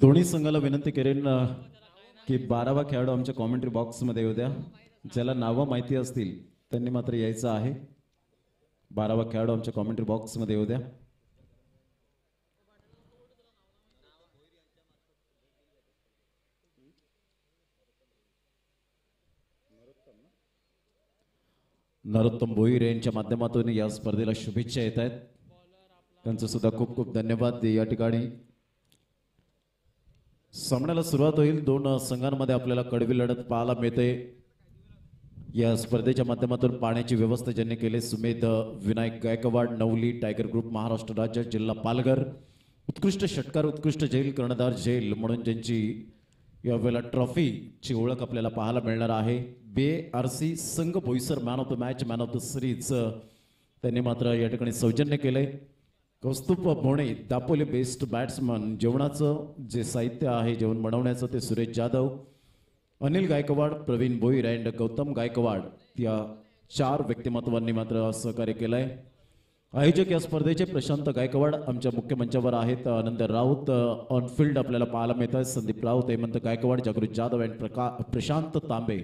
दोन्ही संघाला विनंती करेन की 12वा खेळाडू आमच्या कॉमेंट्री बॉक्समध्ये येऊ द्या. ज्याला नावं माहिती असतील त्यांनी मात्र यायचं आहे. 12वा खेळाडू आमच्या कॉमेंट्री बॉक्समध्ये येऊ द्या. नरोत्तम भोईर यांच्या माध्यमातून या स्पर्धेला शुभेच्छा येत आहेत. त्यांचं सुद्धा खूप खूप धन्यवाद. या ठिकाणी सामन्याला सुरुवात होईल. दोन संघांमध्ये आपल्याला कडवी लढत पाहायला मिळते. या स्पर्धेच्या माध्यमातून पाण्याची व्यवस्था ज्यांनी केली सुमेध विनायक गायकवाड, नवली टायगर ग्रुप महाराष्ट्र राज्य जिल्हा पालघर. उत्कृष्ट षटकार, उत्कृष्ट झेल, कर्णधार झेल म्हणून ज्यांची यावेळेला ट्रॉफीची ओळख आपल्याला पाहायला मिळणार आहे. BRC संघ Boisar man of the match, man of the series त्यांनी मात्र या ठिकाणी सौजन्य केलंय. Kaustubh Bhone Dapoli best batsman. जेवणाचं जे साहित्य आहे जेवण बनवण्याचं ते सुरेश जाधव. अनिल गायकवाड, प्रवीण भोईर अँड गौतम गायकवाड या 4 व्यक्तिमत्वांनी मात्र सहकार्य केलंय. आयोजक या स्पर्धेचे प्रशांत गायकवाड आमच्या मुख्य मंचावर आहेत. आनंद राऊत ऑन फील्ड आपल्याला पाहायला मिळत आहे. संदीप राऊत, हेमंत गायकवाड, जागृत जाधव अँड प्रशांत तांबे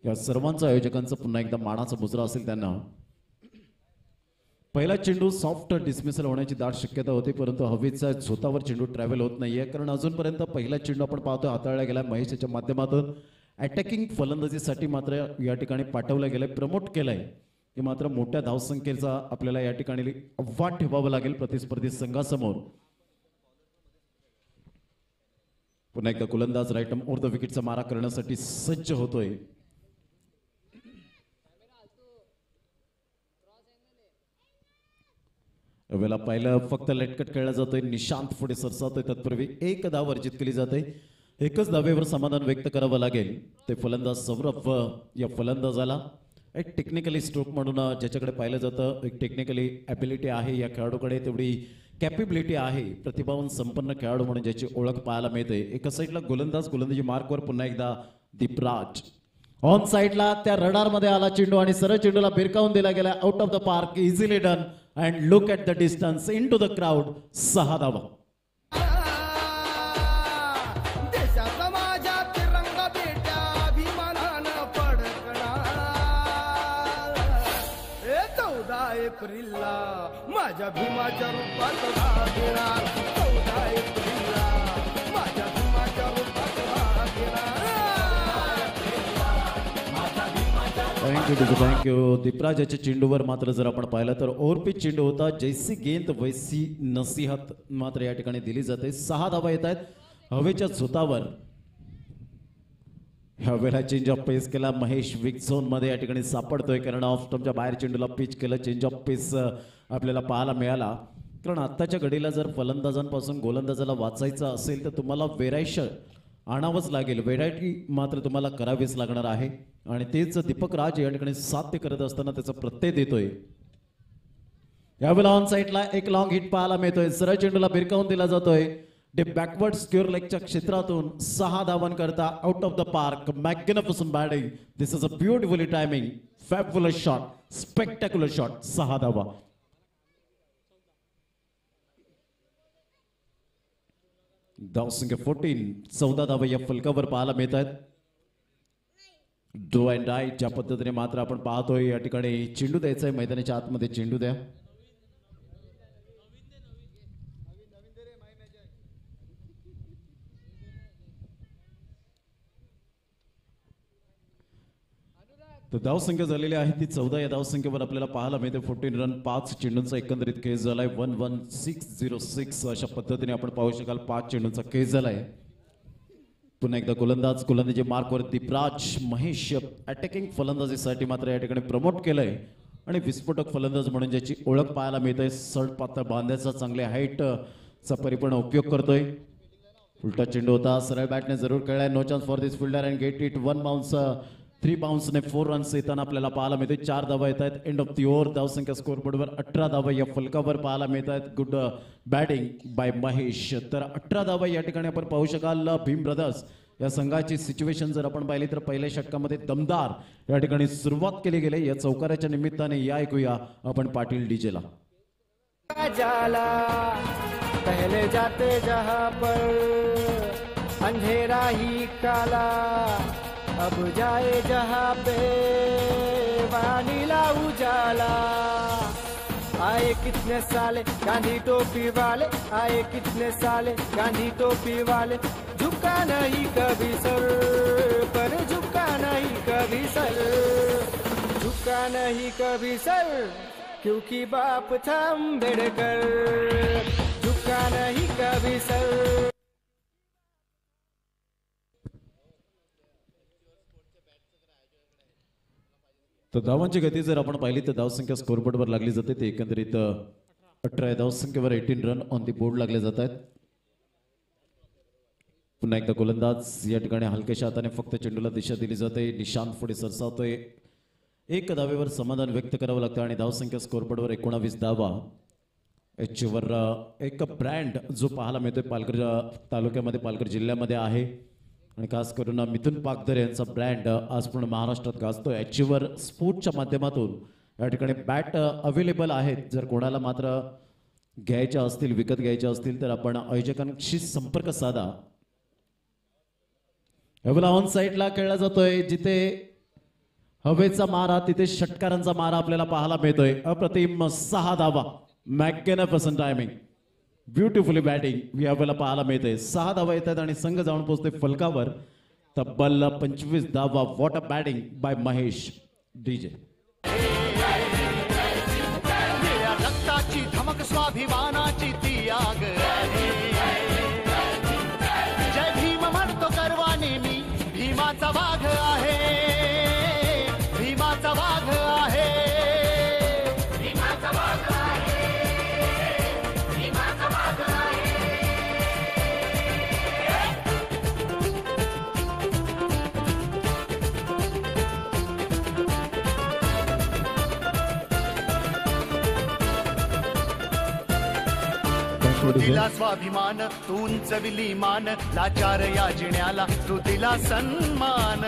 या सर्वांचं आयोजकांचं पुन्हा एकदा मानाचा मुजरा असेल त्यांना. पहिला चेंडू सॉफ्ट डिसमिसल होण्याची दाट शक्यता होती, परंतु हवेचा झोतावर चेंडू ट्रॅव्हल होत नाहीये. कारण अजूनपर्यंत पहिला चेंडू आपण पाहतोय हाताळला गेला महेश याच्या माध्यमातून. अटॅकिंग फलंदाजीसाठी मात्र या ठिकाणी पाठवलं गेलंय, प्रमोट केलंय. हे मात्र मोठ्या धावसंख्येचा आपल्याला या ठिकाणी आव्हान ठेवावं लागेल प्रतिस्पर्धी संघासमोर. पुन्हा एकदा गोलंदाज राईट ओव्हर द विकेटचा मारा करण्यासाठी सज्ज होतोय. वेळेला पाहिलं फक्त लेटकट खेळला जातोय. निशांत पुढे सरसावतोय. तत्पूर्वी 1 धाव अर्जित केली जाते. एकच धावेवर समाधान व्यक्त करावं लागेल. ते फलंदाज सौरभ या फलंदाजाला एक टेक्निकली स्ट्रोक म्हणून ज्याच्याकडे पाहिलं जातं, एक टेक्निकली ॲबिलिटी आहे या खेळाडूकडे, तेवढी कॅपेबिलिटी आहे. प्रतिभावान संपन्न खेळाडू म्हणून ज्याची ओळख पाहायला मिळते. एका साईडला गोलंदाजी मार्कवर पुन्हा एकदा दीपराज. ऑन साईडला त्या रडारमध्ये आला चेंडू आणि सरळ चेंडूला भिरकावून दिला गेला. Out of the park, easily done. And look at the distance into the crowd. 6 धावा. माझ्या भीमाच्या रूपात भाग घेणार. 14 एप्रिलला माझ्या भीमाच्या रूपात भाग घेणार. थँक्यू. दीपराजाच्या चेंडूवर मात्र जर आपण पाहिलं तर ओव्हरपिच चेंडू होता. जैसी गेंद वैसी नसीहत मात्र या ठिकाणी दिली जाते. 6 धावा येत आहेत हवेच्या झोतावर. ह्या वेळेला चेंज ऑफ पेस केला महेश. विक झोन मध्ये या ठिकाणी सापडतोय कारण ऑफ स्टंपच्या बाहेर चेंडूला पिच केलं. चेंज ऑफ पेस आपल्याला पाहायला मिळाला. कारण आत्ताच्या घडीला जर फलंदाजांपासून गोलंदाजाला वाचायचं असेल तर तुम्हाला व्हेरायटी आणावंच लागेल. व्हेरायटी मात्र तुम्हाला करावीच लागणार आहे आणि तेच दीपक राज या ठिकाणी साध्य करत असताना त्याचा प्रत्यय देतोय. यावेळेला ऑन साईडला एक लॉंग हिट पाहायला मिळतोय. सरळ चेंडूला भिरकावून दिला जातोय. बॅकवर्ड स्क्वेअर लेगच्या क्षेत्रातून 6 धावांकरता out of the park. Magnificent batting. This is a beautifully timing, fabulous shot, spectacular shot. 6 धावा. धावसंख्या 14. 14 धावा या फलकावर पाहायला मिळत आहेत. डू अँड डाय ज्या पद्धतीने मात्र आपण पाहतोय या ठिकाणी चेंडू द्यायचा आहे मैदानाच्या आतमध्ये. चेंडू द्या. तर धावसंख्या झालेली आहे ती 14. या धावसंख्येवर आपल्याला पाहायला मिळते 14 रन. 5 चेंडूंचा एकंदरीत खेळ झालाय. 11606 अशा पद्धतीने आपण पाहू शकाल 5 चेंडूंचा खेळ झालाय. पुन्हा एकदा गोलंदाजी मार्कवर दीपराज. महेश अटॅकिंग फलंदाजीसाठी मात्र या ठिकाणी प्रमोट केलंय आणि विस्फोटक फलंदाज म्हणून ज्याची ओळख पाहायला मिळते. सड पातळ बांध्याचा चांगल्या हाईटचा परिपूर्ण उपयोग करतोय. उलटा चेंडू होता. सरळ बॅटने जरूर खेळलाय. No chance for this fielder and get it. 1 bounce 3 बाउन्सने 4 रन्स येताना आपल्याला पाहायला मिळते. 4 धावा येत आहेत. End of the over. धावसंख्या स्कोअरबोर्डवर 18 धावा या फलकावर पाहायला मिळत आहेत. Good batting by Mahesh. तर 18 धावा या ठिकाणी आपण पाहू शकाल. भीम ब्रदर्स या संघाची सिच्युएशन जर आपण पाहिली तर पहिल्या षटकामध्ये दमदार या ठिकाणी सुरुवात केली गेली. या चौकाराच्या निमित्ताने या ऐकूया आपण पाटील डीजेला. पहले जाते जहां पर अंधेरा ही काला अब जाए जहाँ पे वानीला उजाला आए कितने साले गांधी टोपी वाले आए कितने साले गांधी टोपी वाले झुका नहीं कभी सर पर झुका नहीं कभी सर झुका नहीं कभी सर क्योंकि बाप था अम्बेडकर झुका नहीं कभी सर. तर धावांची गती जर आपण पाहिली तर धावसंख्या स्कोरबोर्डवर लागली जाते ते एकंदरीत 18 या धावसंख्येवर 18 रन ऑन दी बोर्ड लागले जात आहेत. पुन्हा एकदा गोलंदाज या ठिकाणी हलक्याशा हाताने फक्त चेंडूला दिशा दिली जाते. निशांत पुढे सरसावतोय. एक धावेवर समाधान व्यक्त करावं लागतं आणि धावसंख्या स्कोरबोर्डवर 19 धावा. याच्यावर एक ब्रँड जो पाहायला मिळतोय पालघर तालुक्यामध्ये पालघर जिल्ह्यामध्ये आहे आणि खास करून मिथुन पागधर यांचा ब्रँड आज पूर्ण महाराष्ट्रात गाजतोय. याच्यावर स्पोर्टच्या माध्यमातून या ठिकाणी बॅट अवेलेबल आहेत. जर कोणाला मात्र घ्यायच्या असतील विकत घ्यायच्या असतील तर आपण आयोजकांशी संपर्क साधा. एवढा ऑन साईडला खेळला जातोय जिथे हवेचा मारा तिथे षटकारांचा मारा आपल्याला पाहायला मिळतोय. अप्रतिम 6 धावा. मॅग्निफिसंट टायमिंग ब्युटिफुली बॅटिंग यावेळेला पाहायला मिळते. 6 धावा येतात आणि संघ जाऊन पोहोचते फलकावर. तब्बल 25 धावा. What a batting by Mahesh DJ. रक्ताची धमक स्वाभिमानाची ती आग आहे. जय भीम म्हणतो करवा नेहमी भीमाचा वाघ आहे. भीमाचा वाघ आहे. भीमाचा वाघ आहे. भीमाचा वाघ आहे. तू दिला स्वाभिमान तू उंचविली मान लाचार या जिण्याला तू दिला सन्मान.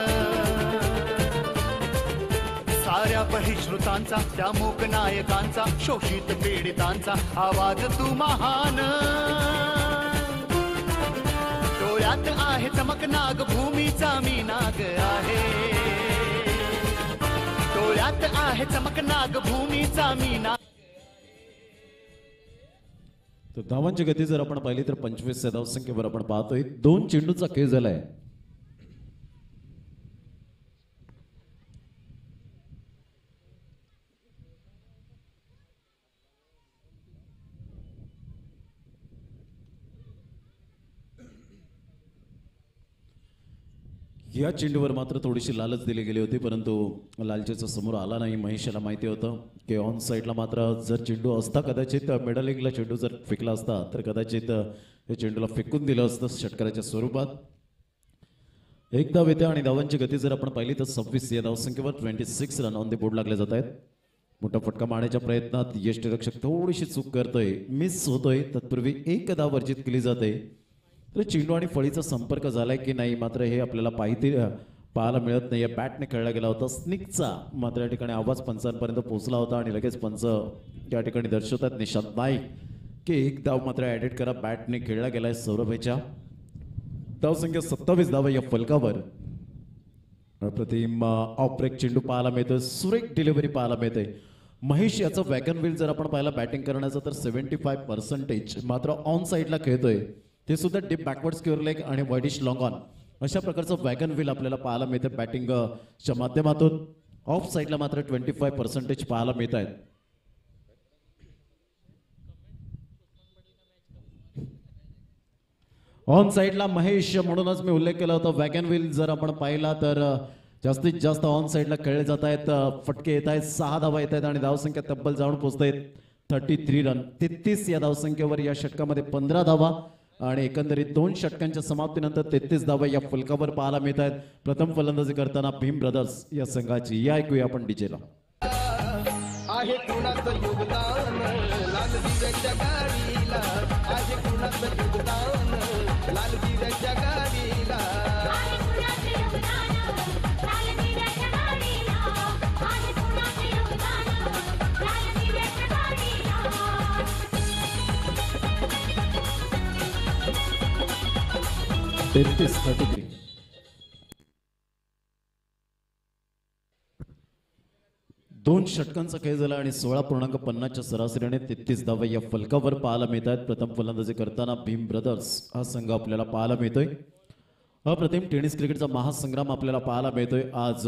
साऱ्या बहिश्रुतांचा त्या मूक नायकांचा शोषित पीडितांचा आवाज तू महान. डोळ्यात आहे चमक नाग भूमीचा मी नाग आहे. डोळ्यात आहे चमक नाग भूमीचा मी नाग. तर धावांची गती जर आपण पाहिली तर 25 या धावसंख्येवर आपण पाहतोय. 2 चेंडूचा खेळ झालाय. या चेंडूवर मात्र थोडीशी लालच दिली गेली होती परंतु लालचेचा समोर आला नाही. महेशाला माहिती होतं की ऑन साईडला मात्र जर चेंडू असता कदाचित मिडलिंगला चेंडू जर फेकला असता तर कदाचित हे चेंडूला फेकून दिलं असतं षटकाराच्या स्वरूपात. एक धाव येते आणि धावांची गती जर आपण पाहिली तर 26 या धावसंख्येवर 26 रन ऑन द बोर्ड लागले जात आहेत. मोठा फटका मारण्याच्या प्रयत्नात यष्टीरक्षक थोडीशी चूक करतोय. मिस होतोय. तत्पूर्वी एक धाव वर्जित केली जाते. तर चेंडू आणि फळीचा संपर्क झालाय की नाही मात्र हे आपल्याला पाहायला मिळत नाही. या बॅटने खेळला गेला होता स्निकचा मात्र या ठिकाणी आवाज पंचांपर्यंत पोहोचला होता आणि लगेच पंच या ठिकाणी दर्शवतात निशांत नाईक की एक धाव मात्र ऍडेड करा. बॅटने खेळला गेलाय सौरभच्या. धावसंख्या 27 धावा या फलकावर. प्रतिम ऑफ ब्रेक चेंडू पाहायला मिळतोय. सुरेख डिलिव्हरी पाहायला मिळते. महेश याचा वॅगन व्हील जर आपण पाहिला बॅटिंग करण्याचा तर 75% मात्र ऑन साईडला खेळतोय. ते सुद्धा डीप बॅकवर्ड स्क्वेअर लेग आणि वाईडिश लॉंग ऑन अशा प्रकारचं वॅगन व्हील आपल्याला पाहायला मिळतं बॅटिंगच्या माध्यमातून. ऑफ साईडला मात्र 25% पाहायला मिळत आहेत. ऑन साईडला महेश म्हणूनच मी उल्लेख केला होता. वॅगन व्हील जर आपण पाहिला तर जास्तीत जास्त ऑन साईडला खेळले जात आहेत. फटके येत आहेत. 6 धावा येत आहेत आणि धावसंख्या तब्बल जाऊन पोहोचत आहेत 33 रन. 33 या धावसंख्येवर या षटकामध्ये 15 धावा आणि एकंदरीत 2 षटकांच्या समाप्तीनंतर 33 धावा या फलकावर पाहायला मिळत आहेत. प्रथम फलंदाजी करताना भीम ब्रदर्स या संघाची. या ऐकूया आपण डीजेला. आहे कुणाचं योगदान लालवीराच्या गाडीला. आहे कुणाचं योगदान लालवीराच्या गाडीला. 33-33. दोन षटकांचा खेळ झाला आणि 16.50च्या सरासरीने 33 धावा या फलकावर पाहायला मिळत आहेत. प्रथम फलंदाजी करताना भीम ब्रदर्स हा संघ आपल्याला पाहायला मिळतोय. अप्रतिम टेनिस क्रिकेटचा महासंग्राम आपल्याला पाहायला मिळतोय. आज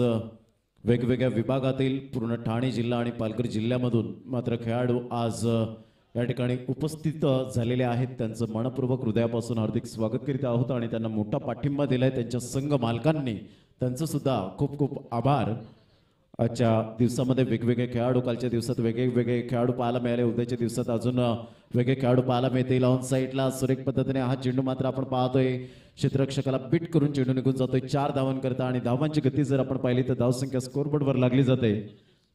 वेगवेगळ्या विभागातील पूर्ण ठाणे जिल्हा आणि पालघर जिल्ह्यामधून मात्र खेळाडू आज या ठिकाणी उपस्थित झालेले आहेत. त्यांचं मनपूर्वक हृदयापासून हार्दिक स्वागत करीत आहोत आणि त्यांना मोठा पाठिंबा दिलाय त्यांच्या संघ मालकांनी. त्यांचं सुद्धा खूप खूप आभार. आजच्या दिवसामध्ये वेगवेगळे खेळाडू, कालच्या दिवसात वेगवेगळे खेळाडू पाहायला मिळाले. उद्याच्या दिवसात अजून वेगळे खेळाडू पाहायला मिळतील. ऑन साईडला सुरेख पद्धतीने हा चेंडू मात्र आपण पाहतोय क्षेत्ररक्षकाला बीट करून चेंडू निघून जातोय 4 धावांकरता. आणि धावांची गती जर आपण पाहिली तर धावसंख्या स्कोरबोर्डवर लागली जाते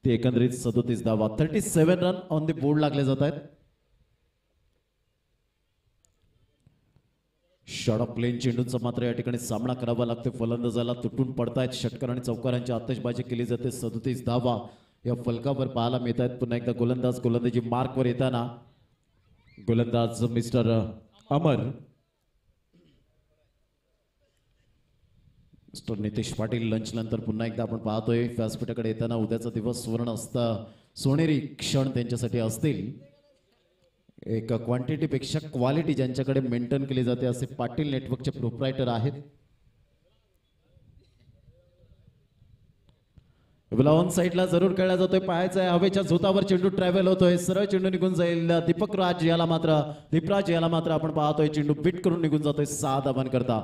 ती एकंदरीत 37 धावा. 37 रन ऑन द बोर्ड लागले जात आहेत. शॉर्ट ऑफ प्लेन चेंडूंचा मात्र या ठिकाणी सामना करावा लागतो. फलंदाजाला तुटून पडतायत. षटकार आणि चौकारांची आतषबाजी केली जाते. 37 धावा या फलकावर पाहायला मिळत आहेत. पुन्हा एकदा गोलंदाजी मार्कवर येताना गोलंदाज मिस्टर अमर, मिस्टर नितेश पाटील. लंच नंतर पुन्हा एकदा आपण पाहतोय व्यासपीठाकडे येताना उद्याचा दिवस सुवर्ण असता सोनेरी क्षण त्यांच्यासाठी असतील. एक क्वांटिटीपेक्षा क्वालिटी ज्यांच्याकडे मेंटेन केली जाते असे पाटील नेटवर्कचे प्रोप्रायटर आहेत. ऑन साईडला जरूर खेळला जातोय. पाहायचा आहे हवेच्या झोतावर चेंडू ट्रॅव्हल होतोय. सरळ चेंडू निघून जाईल. दीपराज याला मात्र आपण पाहतोय चेंडू बीट करून निघून जातोय 6 धावांकरता.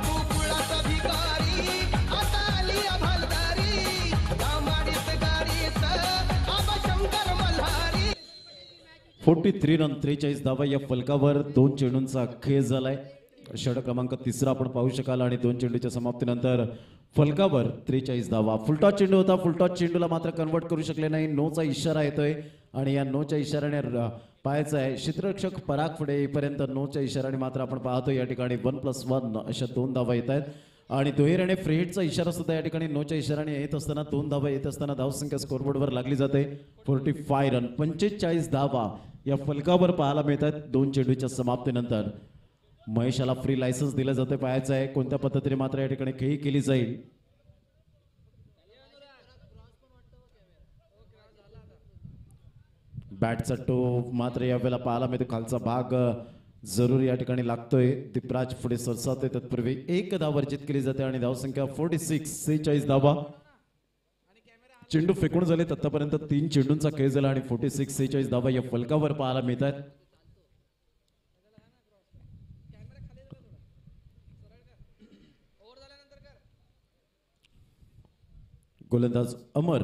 गोकुळाचा भिकारी आता आली अभलदारी गामाडीत गाडीच आबा शंकर मल्हारी. 43 रन 43 धावा या फलकावर 2 चेंडूंचा खेळ झालाय. षटक क्रमांक 3 आपण पाहू शकाल आणि 2 चेंडूच्या समाप्तीनंतर फलकावर 43 धावा. फुलटॉस चेंडू होता. फुलटॉस चेंडूला मात्र कन्वर्ट करू शकले नाही. नोचा इशारा येतोय आणि या नोच्या इशाऱ्याने पाहायचं आहे क्षेत्ररक्षक पराग पुढे येईपर्यंत नोच्या इशाऱ्याने मात्र आपण पाहतो या ठिकाणी 1+1 अशा 2 धावा येत आहेत. आणि दुहेरीने फ्री हिटचा इशारा सुद्धा या ठिकाणी नोच्या इशाऱ्याने येत असताना 2 धावा येत असताना धावसंख्या स्कोरबोर्डवर लागली जाते. 45 रन 45 धावा या फलकावर पाहायला मिळतात 2 चेंडूच्या समाप्तीनंतर. महेशाला फ्री लायसन्स दिलं जाते. पाहायचं आहे कोणत्या पद्धतीने मात्र या ठिकाणी खेळी केली जाईल. बॅटचा टोप मात्र यावेळेला पाहायला मिळतो. खालचा भाग जरूर या ठिकाणी लागतोय. दीपराज पुढे सरसावतोय. तत्पूर्वी 1 धाव वर्जित केली जाते आणि धावसंख्या 46 धावा. चेंडू फेकून झाले. आतापर्यंत 3 चेंडूंचा खेळ झाला आणि 46 धावा या फलकावर पाहायला मिळतात. गोलंदाज अमर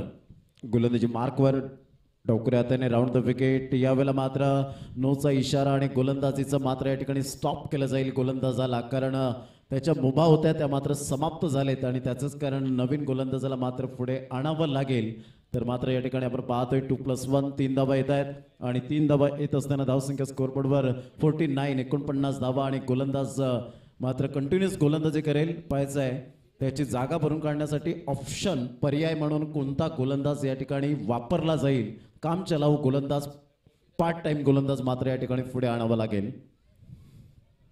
गोलंदाजी मार्कवर डोकऱ्या हाताने राऊंड द विकेट. यावेळेला मात्र नोचा इशारा आणि गोलंदाजीचं मात्र या ठिकाणी स्टॉप केलं जाईल गोलंदाजाला, कारण त्याच्या मुभा होत्या त्या मात्र समाप्त झालेत आणि त्याचंच कारण नवीन गोलंदाजाला मात्र पुढे आणावं लागेल. तर मात्र या ठिकाणी आपण पाहतोय 2+1 3 धावा येत आहेत आणि 3 धावा येत असताना धावसंख्या स्कोरबोर्डवर 49 धावा आणि गोलंदाज मात्र कंटिन्युअस गोलंदाजी करेल. पाहायचं आहे त्याची जागा भरून काढण्यासाठी ऑप्शन पर्याय म्हणून कोणता गोलंदाज या ठिकाणी वापरला जाईल. काम चलाऊ गोलंदाज, पार्ट टाइम गोलंदाज मात्र या ठिकाणी पुढे आणावं लागेल.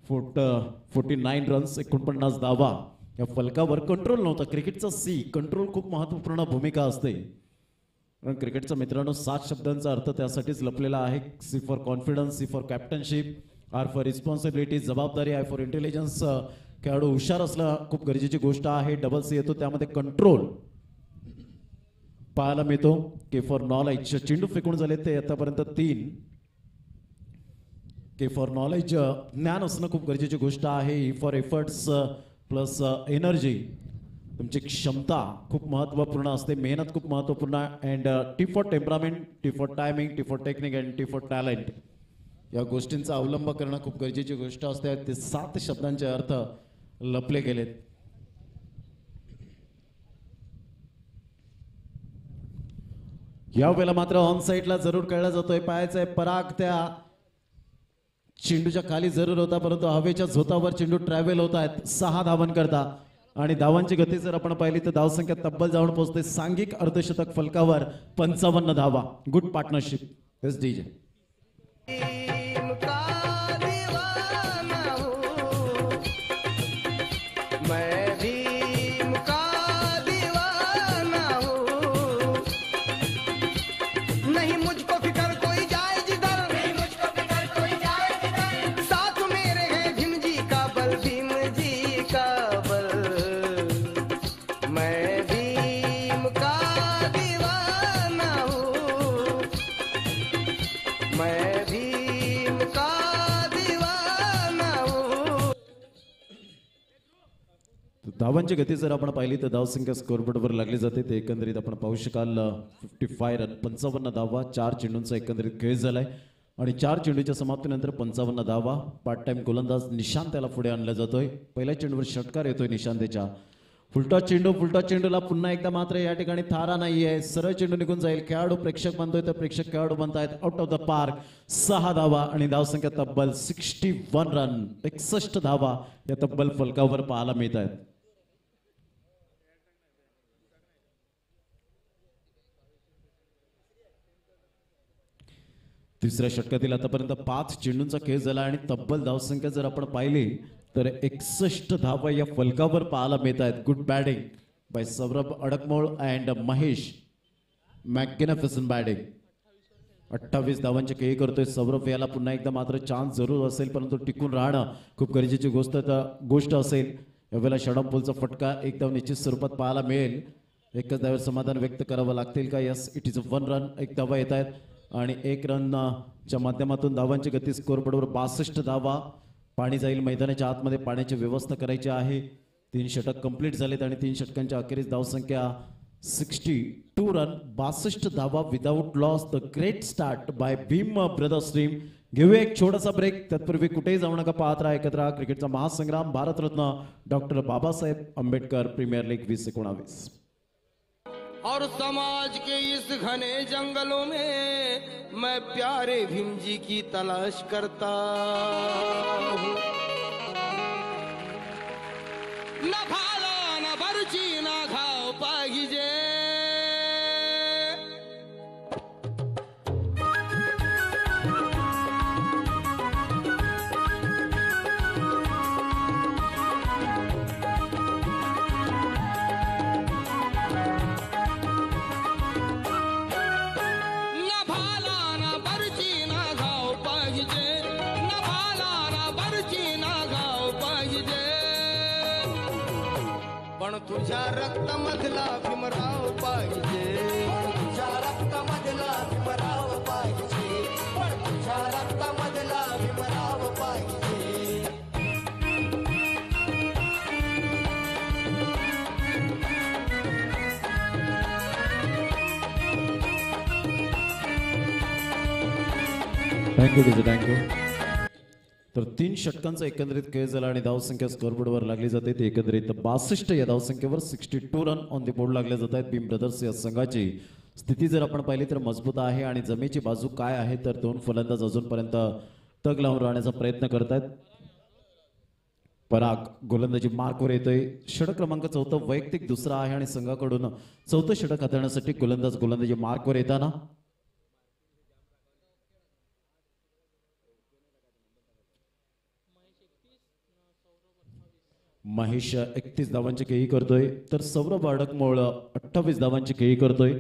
49 रन्स 49 धावा या फलकावर. कंट्रोल नव्हता. क्रिकेटचा सी कंट्रोल खूप महत्वपूर्ण भूमिका असते. कारण क्रिकेटचा मित्रांनो 7 शब्दांचा अर्थ त्यासाठीच लपलेला आहे. C for confidence, C for captaincy, R for responsibility, जबाबदारी, आय फॉर इंटेलिजन्स. खेळाडू हुशार असणं खूप गरजेची गोष्ट आहे. डबल सी येतो त्यामध्ये कंट्रोल पाहायला मिळतो. के फॉर नॉलेज चेंडू फेकून झाले ते आतापर्यंत 3. के फॉर नॉलेज ज्ञान असणं खूप गरजेची गोष्ट आहे. E for efforts plus energy, तुमची क्षमता खूप महत्त्वपूर्ण असते. मेहनत खूप महत्त्वपूर्ण. And T for temperament, T for timing, T for technique and T for talent या गोष्टींचा अवलंब करणं खूप गरजेची गोष्ट असते. ते 7 शब्दांचे अर्थ लपले गेलेत. यावेळेला मात्र ऑन साईडला जरूर खेळला जातोय. पाहायचं आहे पराग त्या चेंडूच्या खाली जरूर होता, परंतु हवेच्या झोतावर चेंडू ट्रॅव्हल होत आहेत 6 धावांकरता. आणि धावांची गती जर आपण पाहिली तर धावसंख्या तब्बल जाऊन पोहोचते सांघिक अर्धशतक फलकावर 55 धावा. Good partnership. S DJ. Bhim का दीवाना हूँ मैं, भीम का दीवाना हूँ. नहीं मुझको फिकर कोई जाए जिधर, नहीं मुझको फिकर कोई जाए जिधर. साथ मेरे हैं भीम जी का बल, भीम जी का बल. मैं भीम का दीवाना हूँ मैं, भीम का दीवाना हूँ. धावांची गती जर आपण पाहिली तर धावसंख्या स्कोरबोर्डवर लागली जाते. ते एकंदरीत आपण पाहू शकाल 55 रन, 55 धावा, 4 चेंडूंचा एकंदरीत खेळ झालाय आणि 4 चेंडूच्या समाप्तीनंतर 55 धावा. पार्ट टाइम गोलंदाज निशांत त्याला पुढे आणला जातोय. पहिल्या चेंडूवर षटकार येतोय निशांतच्या. फुलटॉस चेंडूला पुन्हा एकदा मात्र या ठिकाणी थारा नाहीये. सरळ चेंडू निघून जाईल. खेळाडू प्रेक्षक बनतोय तर प्रेक्षक खेळाडू बनतायत. Out of the park. 6 धावा आणि धावसंख्या तब्बल 61 रन, 61 धावा या तब्बल फलकावर पाहायला मिळत आहेत. तिसऱ्या षटकातील आतापर्यंत 5 चेंडूंचा खेळ झाला आणि तब्बल धावसंख्या जर आपण पाहिली तर 61 धावा या फलकावर पाहायला मिळत आहेत. Good batting by Saurabh Adakmol and Mahesh magnificent batting. 28 धावांचे खेळ करतोय सौरभ. याला पुन्हा एकदा मात्र चान्स जरूर असेल परंतु टिकून राहणं खूप गरजेची गोष्ट असेल. यावेळेला षडम पोलचा फटका एक धाव निश्चित स्वरूपात पाहायला मिळेल. एकच धावेवर समाधान व्यक्त करावं लागतील का? Yes, it is 1 run. एक धावा येत आहेत आणि 1 रनच्या माध्यमातून धावांची गती स्कोरबोर्डवर 62 धावा. पाणी जाईल मैदानाच्या आतमध्ये, पाण्याची व्यवस्था करायची आहे. 3 षटक कंप्लीट झालेत आणि 3 षटकांच्या अखेरीस धावसंख्या 62 रन, 62 धावा without loss. The great start by Bhim brothers team. घेऊया एक छोटासा ब्रेक. तत्पूर्वी कुठेही जाऊ नका, पाहत राहा एकत्र राहा क्रिकेटचा महासंग्राम. Bharat Ratna doctor Babasaheb Ambedkar premier league 2019. और समाज के इस घने जंगलों में मैं प्यारे भीम जी की तलाश करता हूँ. न भाला न बरची न घाव पाहिजे, पण तुझ्या रक्तामधला भीमराव पाहिजे. तुझ्या रक्तामधला भीमराव पाहिजे. पण तुझ्या रक्तामधला भीमराव पाहिजे. थँक्यू. तर 3 षटकांचा एकंदरीत खेळ झाला आणि धावसंख्या स्कोरबोर्डवर लागली जाते. ते एकंदरीत 62 या धावसंख्येवर 62 रन ऑन द बोर्ड लागले जात आहेत. भीम ब्रदर्स या संघाची स्थिती जर आपण पाहिली तर मजबूत आहे आणि जमेची बाजू काय आहे तर 2 फलंदाज अजूनपर्यंत तग लावून राहण्याचा प्रयत्न करतायत. पराग गोलंदाजी मार्कवर येतोय. षटक क्रमांक 4 वैयक्तिक दुसरा आहे आणि संघाकडून 4थं षटक हाताळण्यासाठी गोलंदाजी मार्कवर येताना महेश 31 धावांची खेळी करतोय तर सौरभ अडकमोळ 28 धावांची खेळी करतोय.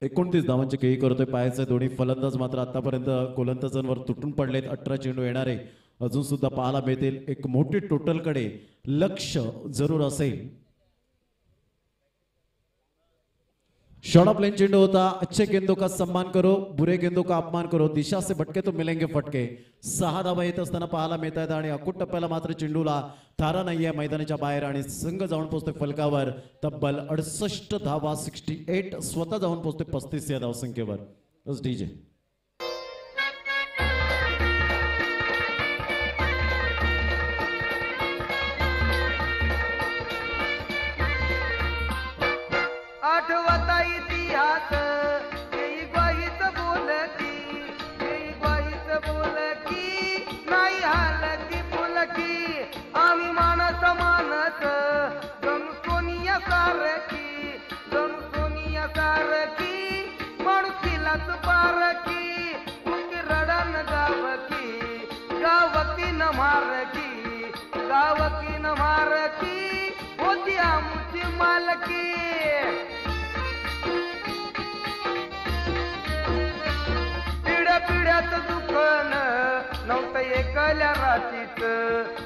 29 धावांची खेळी करतोय. पाहायचं दोन्ही फलंदाज मात्र आतापर्यंत गोलंदाजांवर तुटून पडलेत. 18 चेंडू येणारे अजून सुद्धा पाहायला मिळतील. एक मोठी टोटलकडे लक्ष जरूर असेल. शॉर्ट ऑफ लाइन चेंडू होता. अच्छे गेंदों का सम्मान करो, बुरे गेंदों का अपमान करो, दिशा से भटके तो मिलेंगे फटके. 6 धावा येत असताना पाहायला मिळत आहेत आणि अकुट टप्प्याला मात्र चेंडूला थारा नाहीये मैदानाच्या बाहेर आणि संघ जाऊन पोहोचतोय फलकावर तब्बल 68 धावा. 68 स्वतः जाऊन पोहोचतोय 35 या धावसंख्येवर. बस डीजे. आठवता इतिहास येई ग्वाहीच बोलकी, येई ग्वाहीच बोलकी, नाही हालकी फुलकी. आम्ही माणस मानस हृदयात दुखन नव्हतं एकल्या रातीत,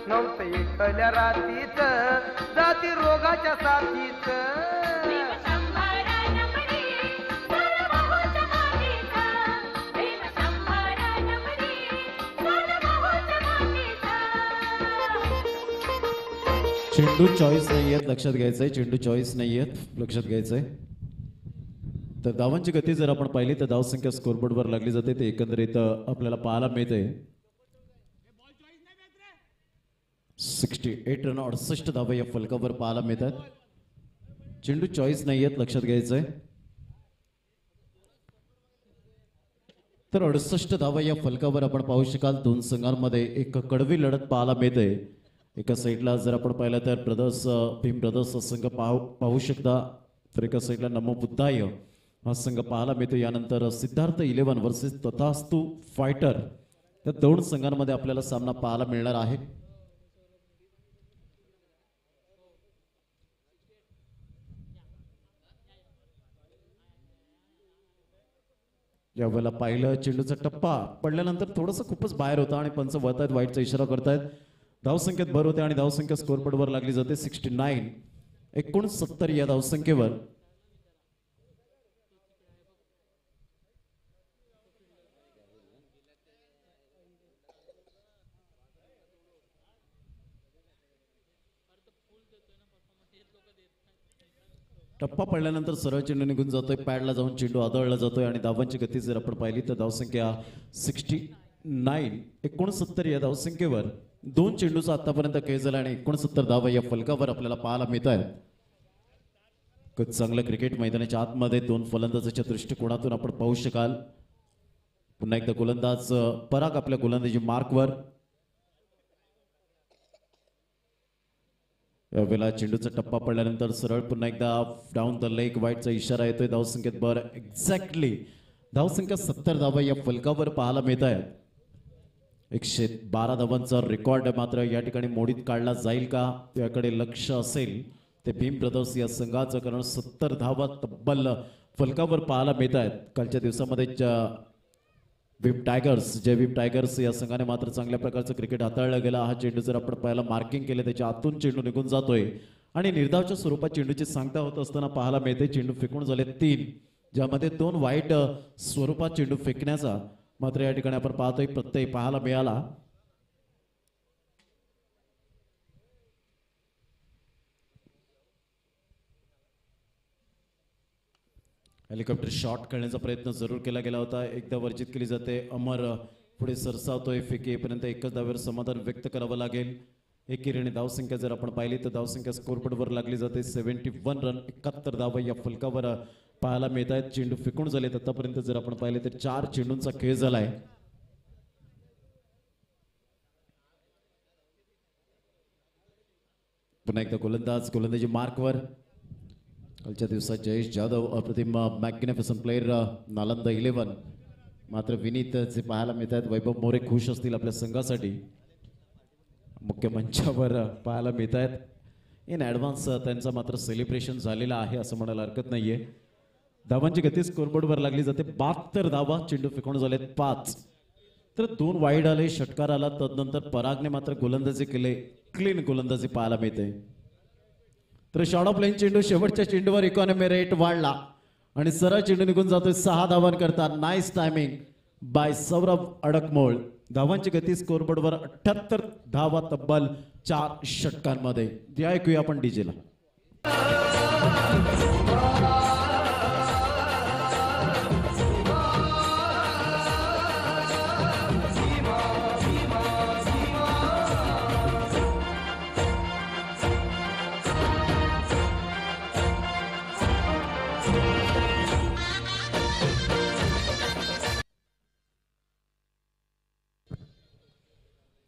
नव्हतं एकल्या रातीत, जाती रोगाच्या साथीत. चेंडू चॉईस नाहीयेत, लक्षात घ्यायचंय. चेंडू चॉईस नाहीयेत, लक्षात घ्यायचंय. तर धावांची गती जर आपण पाहिली तर धावसंख्या स्कोरबोर्डवर लागली जाते ते एकंदरीत आपल्याला पाहायला मिळते. 68 रन 68 धावा या फलकावर पाहायला मिळतात. चेंडू चॉईस नाहीयेत, लक्षात घ्यायचंय. तर 68 धावा या फलकावर आपण पाहू शकाल. दोन संघांमध्ये एक कडवी लढत पाहायला मिळते. एका साईडला जर आपण पाहिलं तर भीम ब्रदर्स संघ पाहू शकता, तर एका साईडला नमो बुद्धाय हा संघ पाहायला मिळतो. यानंतर सिद्धार्थ 11 वर्सेस तथास्तु फायटर, या दोन संघांमध्ये आपल्याला सामना पाहायला मिळणार आहे. यावेळेला पाहिलं चेंडूचा टप्पा पडल्यानंतर थोडंसं खूपच बाहेर होता आणि पंच वळतायत, वाईटचा इशारा करतायत. धावसंख्येत भर होते आणि धावसंख्या स्कोरबोर्डवर लागली जाते 69 69 या धावसंख्येवर. टप्पा पडल्यानंतर सरळ चेंडू निघून जातोय, पॅडला जाऊन चेंडू आदळला जातोय आणि धावांची गती जर आपण पाहिली तर धावसंख्या 69 69 या धावसंख्येवर दोन चेंडूचा आतापर्यंत खेळ झाला आणि 69 धावा या फलकावर आपल्याला पाहायला मिळत आहेत. खूप चांगलं क्रिकेट मैदानाच्या आतमध्ये दोन फलंदाजाच्या दृष्टिकोनातून आपण पाहू शकाल. पुन्हा एकदा गोलंदाज पराग आपल्या गोलंदाजी मार्कवर. यावेळेला चेंडूचा टप्पा पडल्यानंतर सरळ पुन्हा एकदा डाऊन द लेग, वाईटचा इशारा येतोय. धावसंख्येत भर एक्झॅक्टली धावसंख्या 70 धावा या फलकावर पाहायला मिळत आहेत. 112 धावांचा रेकॉर्ड मात्र या ठिकाणी मोडीत काढला जाईल का याकडे लक्ष असेल ते भीम ब्रदर्स या संघाचं, कारण 70 धावा तब्बल फलकावर पाहायला मिळत आहेत. कालच्या दिवसामध्ये भीम टायगर्स या संघाने मात्र चांगल्या प्रकारचं क्रिकेट हाताळलं गेला. हा चेंडू जर आपण पाहायला मार्किंग केले त्याच्या आतून चेंडू निघून जातोय आणि निर्धावच्या स्वरूपात चेंडूची सांगता होत असताना पाहायला मिळते. चेंडू फेकून झाले 3, ज्यामध्ये 2 वाईट स्वरूपात चेंडू फेकण्याचा मात्र या ठिकाणी आपण पाहतोय प्रत्यय पाहायला मिळाला. हेलिकॉप्टर शॉट खेळण्याचा प्रयत्न जरूर केला गेला होता, एकदा वर्जित केली जाते. अमर पुढे सरसावतोय, फेकीपर्यंत एकच धावेवर समाधान व्यक्त करावं लागेल. एकेरीने धावसंख्या जर आपण पाहिली तर धावसंख्या स्कोरबोर्डवर लागली जाते 71 रन 71 धावा या फलकावर पाहायला मिळत आहेत. चेंडू फेकून झालेत आतापर्यंत जर आपण पाहिले तर 4 चेंडूंचा खेळ झालाय. पुन्हा एकदा गोलंदाजी मार्कवर. कालच्या दिवसात जयेश जाधव अप्रतिम मॅग्निफिसंट प्लेयर नालंदा 11, मात्र विनीत जे पाहायला मिळत आहेत. वैभव मोरे खुश असतील आपल्या संघासाठी, मुख्य मंचावर पाहायला मिळत आहेत. इन ॲडव्हान्स त्यांचा मात्र सेलिब्रेशन झालेला आहे असं म्हणायला हरकत नाहीये. धावांची गती स्कोरबोर्डवर लागली जाते 72 धावा, चेंडू फेकून झालेत 5, तर 2 वाईड आले, षटकार आला. तदनंतर परागने मात्र गोलंदाजी केले, क्लीन गोलंदाजी पाहायला मिळते. तर शॉर्ट ऑफ लाईन चेंडू शेवटच्या चेंडूवर इकॉनॉमी रेट वाढला आणि सरळ चेंडू निघून जातोय 6 धावांकरता. Nice timing by Saurabh Adakmol. धावांची गती स्कोरबोर्डवर 78 धावा तब्बल 4 षटकांमध्ये. द्या ऐकूया आपण डीजेला.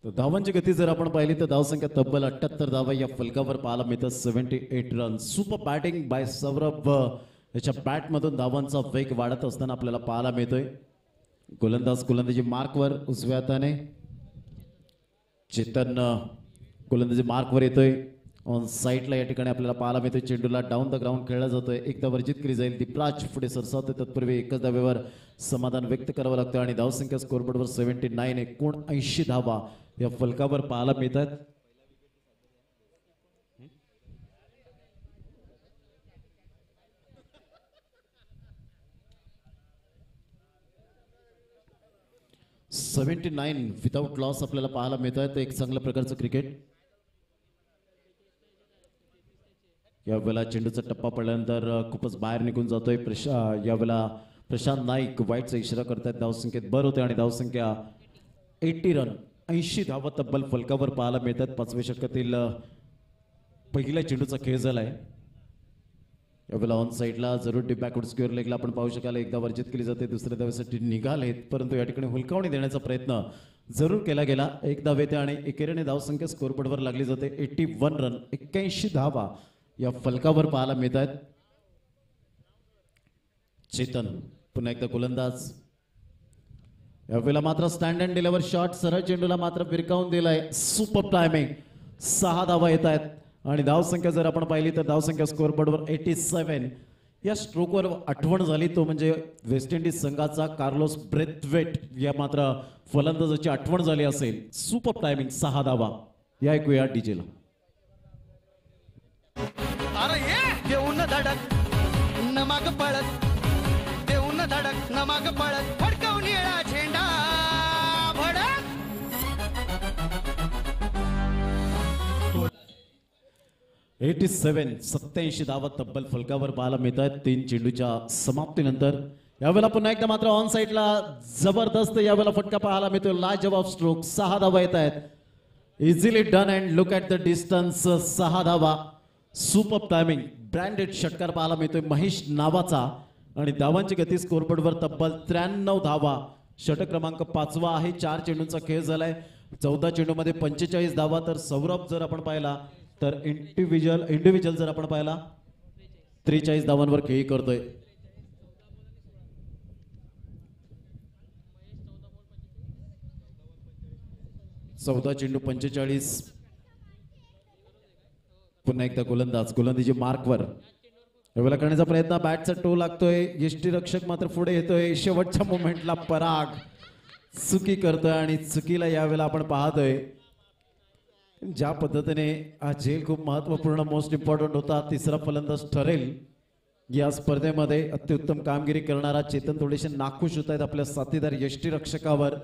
धावांची गती जर आपण पाहिली तर धावसंख्या तब्बल 78 धावा या फलकावर पाहायला मिळतात. 78 run. Super batting by Saurabh. याच्या बॅटमधून धावांचा वेग वाढत असताना आपल्याला पाहायला मिळतोय. गोलंदाजी मार्कवर उजव्या हाताने. चेतन गोलंदाजी मार्कवर येतोय. ऑन साईडला या ठिकाणी आपल्याला पाहायला मिळतोय चेंडूला डाऊन द ग्राउंड खेळला जातोय. एकदा वर्जित केली जाईल. दीपराज पुढे सरसावतोय. तत्पूर्वी एकच धावेवर समाधान व्यक्त करावं लागतं आणि धावसंख्या स्कोरबोर्डवर 79 79 धावा या फलकावर पाहायला मिळतात. विदाउट लॉस आपल्याला पाहायला मिळत आहे. तर एक चांगल्या प्रकारचं क्रिकेट. यावेळेला चेंडूचा टप्पा पडल्यानंतर खूपच बाहेर निघून जातोय. यावेळेला प्रशांत नाईक वाईटचा इशारा करतायत. धावसंख्येत भर होते आणि धावसंख्या 80 रन 80 धावा तब्बल फलकावर पाहायला मिळतात. 5व्या षटकातील पहिल्या चेंडूचा खेळ झालाय. यावेळेला ऑन साईडला जरूर डी बॅकवर्ड स्क्वेअर लेगला आपण पाहू शकाल. एकदा वर्जित केली जाते. दुसऱ्या धावेसाठी निघालेत परंतु या ठिकाणी हुलकावणी देण्याचा प्रयत्न जरूर केला गेला. एक धाव येते आणि एकेरीने धावसंख्या स्कोरबोर्डवर लागली जाते. 81 रन 81 धावा या फलकावर पाहायला मिळत आहेत. चेतन पुन्हा एकदा गोलंदाज. यावेळेला मात्र स्टँड अँड डिलिव्हर शॉट सरळ चेंडूला मात्र फिरकावून दिलाय. Super timing. 6 धावा येत आहेत आणि धावसंख्या जर आपण पाहिली तर धावसंख्या स्कोरबोर्डवर 87. या स्ट्रोकवर आठवण झाली तो म्हणजे वेस्ट इंडिज संघाचा कार्लोस ब्रेथवेट या मात्र फलंदाजाची आठवण झाली असेल. सुपर टायमिंग 6 धावा. या ऐकूया डीजेला. अरे ये देऊन धडक न माग पळत, देऊन धडक न माग पळत, फडकावून येळा झेंडा भडक. 87 धावा तब्बल फलकावर पाहायला मिळत आहेत 3 चेंडूच्या समाप्तीनंतर. यावेळेला पुन्हा एकदा मात्र ऑन साईडला जबरदस्त यावेळेला फटका पाहायला मिळतो. लाजवाब स्ट्रोक. 6 धावा येत आहेत. Easily done and look at the distance. 6 धावा. Super timing. ब्रँडेड षटकार पाहायला मिळतोय महेश नावाचा आणि धावांची गती स्कोरबोर्डवर तब्बल 93 धावा. षटक क्रमांक 5वा आहे. 4 चेंडूंचा खेळ झालाय. 14 चेंडूमध्ये 45 धावा. तर सौरभ जर आपण पाहिला तर इंडिव्हिज्युअल जर आपण पाहिला 43 धावांवर खेळी करतोय. चौदा चेंडू 45. पुन्हा एकदा गोलंदाजी मार्कवर यावेळेला करण्याचा प्रयत्न. बॅटचा टो लागतोय. यष्टीरक्षक मात्र पुढे येतोय. शेवटच्या मोमेंटला पराग चुकी करतोय आणि चुकीला यावेळेला आपण पाहतोय ज्या पद्धतीने हा झेल खूप महत्वपूर्ण मोस्ट इम्पॉर्टंट होता. तिसरा फलंदाज ठरेल या स्पर्धेमध्ये. अत्युत्तम कामगिरी करणारा चेतन थोडेसे नाखुश होत आहेत आपल्या साथीदार यष्टीरक्षकावर.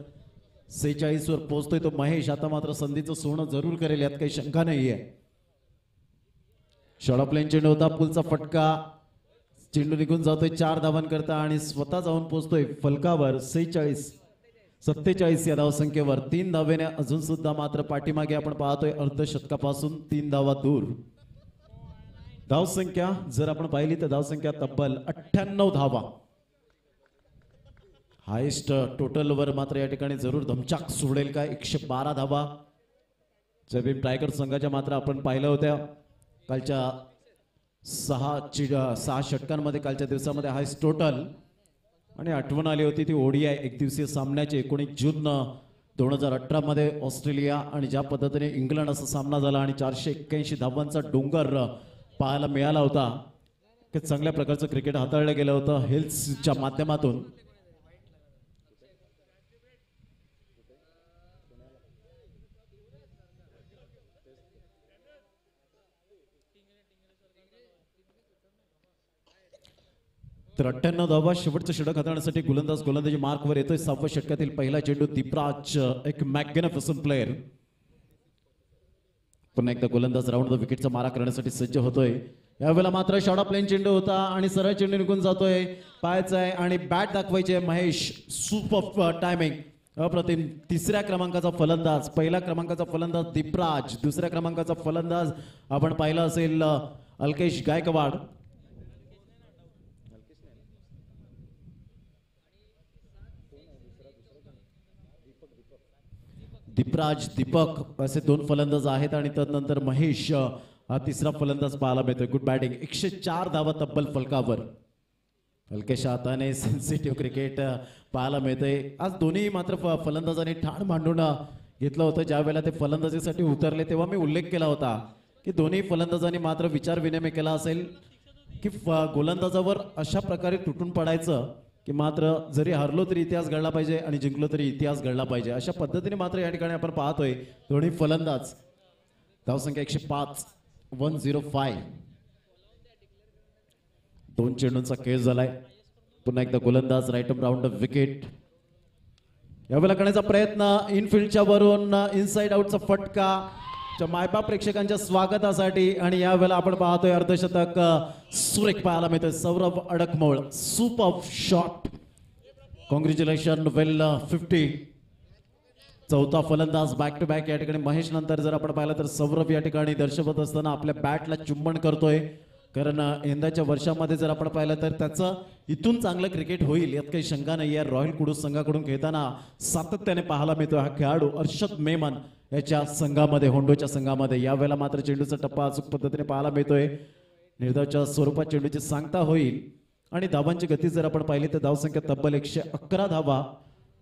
46 वर पोहोचतोय तो महेश. आता मात्र संधीचं सोनं जरूर करेल यात काही शंका नाहीये. शॉर्ट प्लेन चेंडू होता. पुलचा फटका. चेंडू निघून जातोय 4 धावांकरता आणि स्वतः जाऊन पोहोचतोय फलकावर 47 या धावसंख्येवर. 3 धावेने अजून सुद्धा मात्र पाठीमागे आपण पाहतोय अर्धशतकापासून 3 धावा दूर. धावसंख्या जर आपण पाहिली तर धावसंख्या तब्बल 98 धावा. हायेस्ट टोटल वर मात्र या ठिकाणी जरूर धमचाक सोडेल का. 112 धावा जबीम टायगर संघाच्या मात्र आपण पाहिल्या होत्या कालच्या 6 षटकांमध्ये. कालच्या दिवसामध्ये हायेस्ट टोटल आणि आठवण आली होती ती ODI एक दिवसीय सामन्याची 19 जून 2018 मध्ये ऑस्ट्रेलिया आणि ज्या पद्धतीने इंग्लंड असा सामना झाला आणि 481 धावांचा डोंगर पाहायला मिळाला होता. चांगल्या प्रकारचं क्रिकेट हाताळलं गेलं होतं हेल्थच्या माध्यमातून. तर 98 धावा. शेवटचं षटक हाताळण्यासाठी गोलंदाजी मार्कवर येतोय. 7व्या षटकातील पहिला चेंडू. दीपराज एक मॅग्निफिसंट प्लेयर. पुन्हा एकदा गोलंदाज राऊंड द विकेटचा मारा करण्यासाठी सज्ज होतोय. यावेळेला मात्र शॉर्ट प्लेन चेंडू होता आणि सरळ चेंडू निघून जातोय. पाहायचा आहे आणि बॅट दाखवायचे महेश. Super timing. अप्रतिम. 3ऱ्या क्रमांकाचा फलंदाज. पहिल्या क्रमांकाचा फलंदाज दीपराज. 2ऱ्या क्रमांकाचा फलंदाज आपण पाहिला असेल अल्केश गायकवाड. दीपराज दीपक असे 2 फलंदाज आहेत आणि त्यानंतर महेश हा 3रा फलंदाज पाहायला मिळतोय. Good batting. 104 धावा तब्बल फलकावर. हलकेशा हाताने सेन्सिटिव्ह क्रिकेट पाहायला मिळतंय. आज दोन्ही मात्र फलंदाजांनी ठाण मांडून घेतलं होतं. ज्या वेळेला ते फलंदाजीसाठी उतरले तेव्हा मी उल्लेख केला होता की दोन्ही फलंदाजांनी मात्र विचार विनिमय केला असेल की गोलंदाजावर अशा प्रकारे तुटून पडायचं की मात्र जरी हरलो तरी इतिहास घडला पाहिजे आणि जिंकलो तरी इतिहास घडला पाहिजे, अशा पद्धतीने मात्र या ठिकाणी आपण पाहतोय दोन्ही फलंदाज. धावसंख्या 105, 105. 2 चेंडूंचा खेळ झालाय. पुन्हा एकदा गोलंदाज राईट राऊंड विकेट. यावेळेला करण्याचा प्रयत्न इनफिल्डच्या वरून इनसाइड आउटचा फटका मायबाप प्रेक्षकांच्या स्वागतासाठी आणि यावेळेला आपण पाहतोय अर्धशतक सुरेख पाहायला मिळतोय. Saurabh Adakmol super shot. Congratulation, well 50. चौथा फलंदाज बॅक टू बॅक. या ठिकाणी महेश नंतर जर आपण पाहिलं तर सौरभ या ठिकाणी दर्शवत असताना आपल्या बॅटला चुंबन करतोय, कारण यंदाच्या वर्षामध्ये जर आपण पाहिलं तर त्याचं इथून चांगलं क्रिकेट होईल यात काही शंका नाही आहे. रॉयल कुडूस संघाकडून खेळताना सातत्याने पाहायला मिळतोय हा खेळाडू अर्षद मेमन याच्या संघामध्ये, होंडोच्या संघामध्ये. यावेळेला मात्र चेंडूचा टप्पा अचूक पद्धतीने पाहायला मिळतोय. निर्धावच्या स्वरूपात चेंडूची सांगता होईल आणि धावांची गती जर आपण पाहिली तर धावसंख्या तब्बल 111 धावा.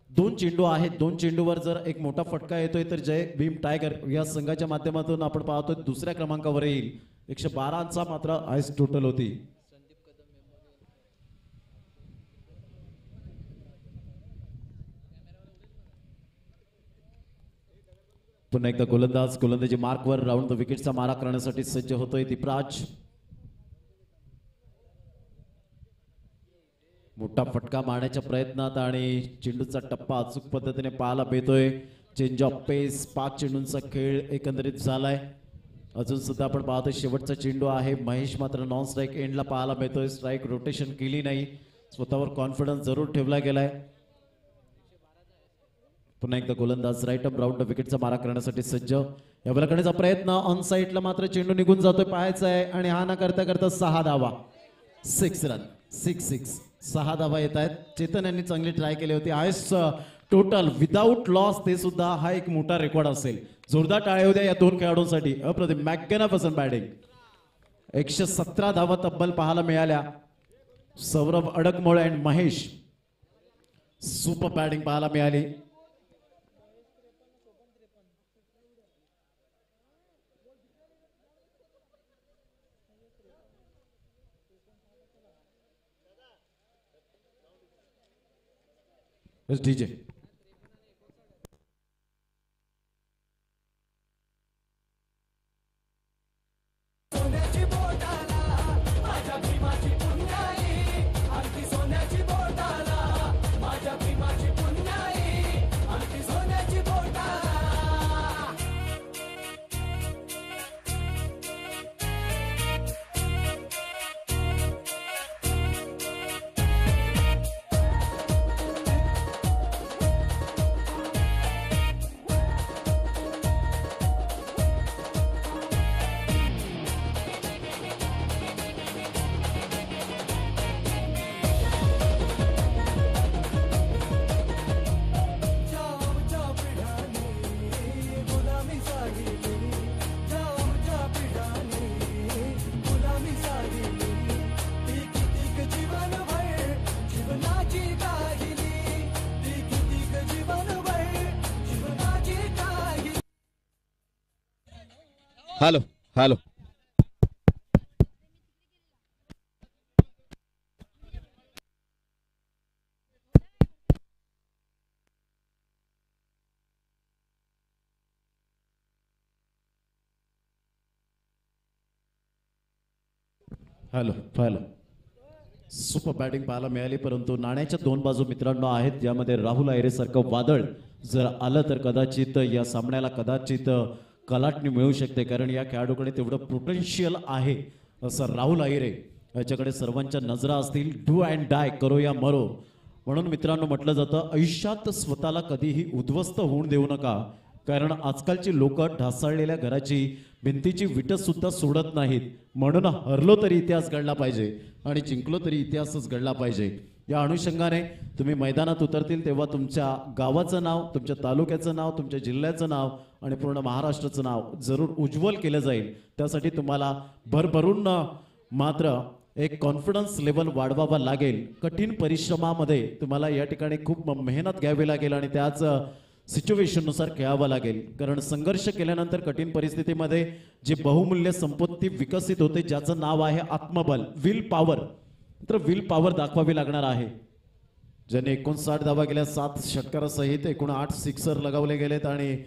2 चेंडू आहेत. 2 चेंडूवर जर एक मोठा फटका येतोय तर जय भीम टायगर या संघाच्या माध्यमातून आपण पाहतोय दुसऱ्या क्रमांकावर येईल. 112चा मात्र आईस टोटल होती. पुन्हा एकदा गोलंदाजी मार्कवर राऊंड द विकेटचा मारा करण्यासाठी सज्ज होतोय दीपराज. मोठा फटका मारण्याच्या प्रयत्नात आणि चेंडूचा टप्पा अचूक पद्धतीने पाहायला मिळतोय. चेंज ऑफ पेस. 5 चेंडूंचा खेळ एकंदरीत झालाय. अजून सुद्धा आपण पाहतोय शेवटचा चेंडू आहे. महेश मात्र नॉन स्ट्राईक एंडला पाहायला मिळतोय. स्ट्राईक रोटेशन केली नाही. स्वतःवर कॉन्फिडन्स जरूर ठेवला गेलाय. पुन्हा एकदा गोलंदाज राईट अप राऊंड विकेटचा मारा करण्यासाठी सज्ज. यावेळेला करण्याचा प्रयत्न ऑन साईडला मात्र चेंडू निघून जातोय, पाहायचा आहे आणि हा न करता करता 6 धावा. 6 रन. 6 6 धावा येत आहेत. चेतन यांनी चांगली ट्राय केली होती. आयस टोटल विदाऊट लॉस, ते सुद्धा हा एक मोठा रेकॉर्ड असेल. जोरदार टाळ्या होत्या या 2 खेळाडूंसाठी. अप्रतिम मॅगनिफिसंट बॅटिंग. 117 धावा तब्बल पाहायला मिळाल्या. सौरभ अडकमोळे आणि महेश सुपर बॅटिंग पाहायला मिळाली. DJ hello hello hello hello super batting पाहायला मिळाली, परंतु नाण्याच्या 2 बाजू मित्रांनो आहेत, ज्यामध्ये राहुल आयरे सारखं वादळ जर आलं तर कदाचित या सामन्याला कदाचित कलाटणी मिळू शकते, कारण या खेळाडूकडे तेवढं पोटेन्शियल आहे असं राहुल आयरे याच्याकडे सर्वांच्या नजरा असतील. डू अँड डाय, करो या मरो, म्हणून मित्रांनो म्हटलं जातं आयुष्यात स्वतःला कधीही उद्ध्वस्त होऊन देऊ नका, कारण आजकालची लोक ढासळलेल्या घराची भिंतीची विट सुद्धा सोडत नाहीत. म्हणून हरलो तरी इतिहास घडला पाहिजे आणि जिंकलो तरी इतिहासच घडला पाहिजे. या अनुषंगाने तुम्ही मैदानात उतरतील तेव्हा तुमच्या गावाचं नाव, तुमच्या तालुक्याचं नाव, तुमच्या जिल्ह्याचं नाव आणि पूर्ण महाराष्ट्राचं नाव जरूर उज्ज्वल केलं जाईल. त्यासाठी तुम्हाला भरभरून मात्र एक कॉन्फिडन्स लेवल वाढवावा लागेल. कठीण परिश्रमामध्ये तुम्हाला या ठिकाणी खूप मेहनत घ्यावी लागेल आणि त्याच सिच्युएशननुसार खेळावं लागेल, कारण संघर्ष केल्यानंतर कठीण परिस्थितीमध्ये जे बहुमूल्य संपत्ती विकसित होते ज्याचं नाव आहे आत्मबल, विल पॉवर. तर विल पॉवर दाखवावी लागणार आहे. ज्याने 59 धावा गेल्या, 7 षटकारासहित एकूण 8 सिक्सर लगावले गेलेत आणि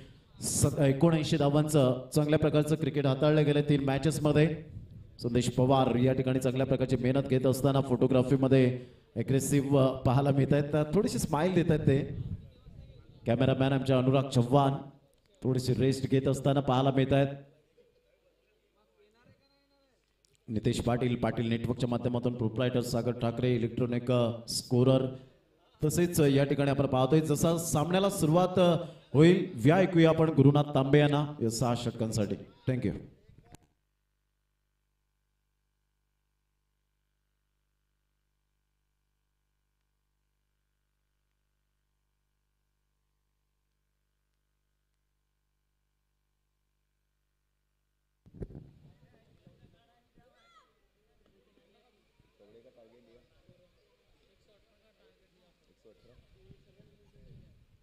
79 धावांचं चांगल्या प्रकारचं क्रिकेट हाताळलं गेलं 3 मॅचेसमध्ये. संदेश पवार या ठिकाणी चांगल्या प्रकारची मेहनत घेत असताना फोटोग्राफीमध्ये अग्रेसिव्ह पाहायला मिळत आहेत. थोडीशी स्माइल देत आहेत ते. कॅमेरामॅन आमच्या अनुराग चव्हाण थोडीशी रेस्ट घेत असताना पाहायला मिळत आहेत. नितेश पाटील नेटवर्कच्या माध्यमातून प्रोप्रायटर सागर ठाकरे इलेक्ट्रॉनिक स्कोरर. तसेच या ठिकाणी आपण पाहतोय जसा सामन्याला सुरुवात होईल व्या ऐकूया आपण गुरुनाथ तांबे यांना या 6 षटकांसाठी. Thank you.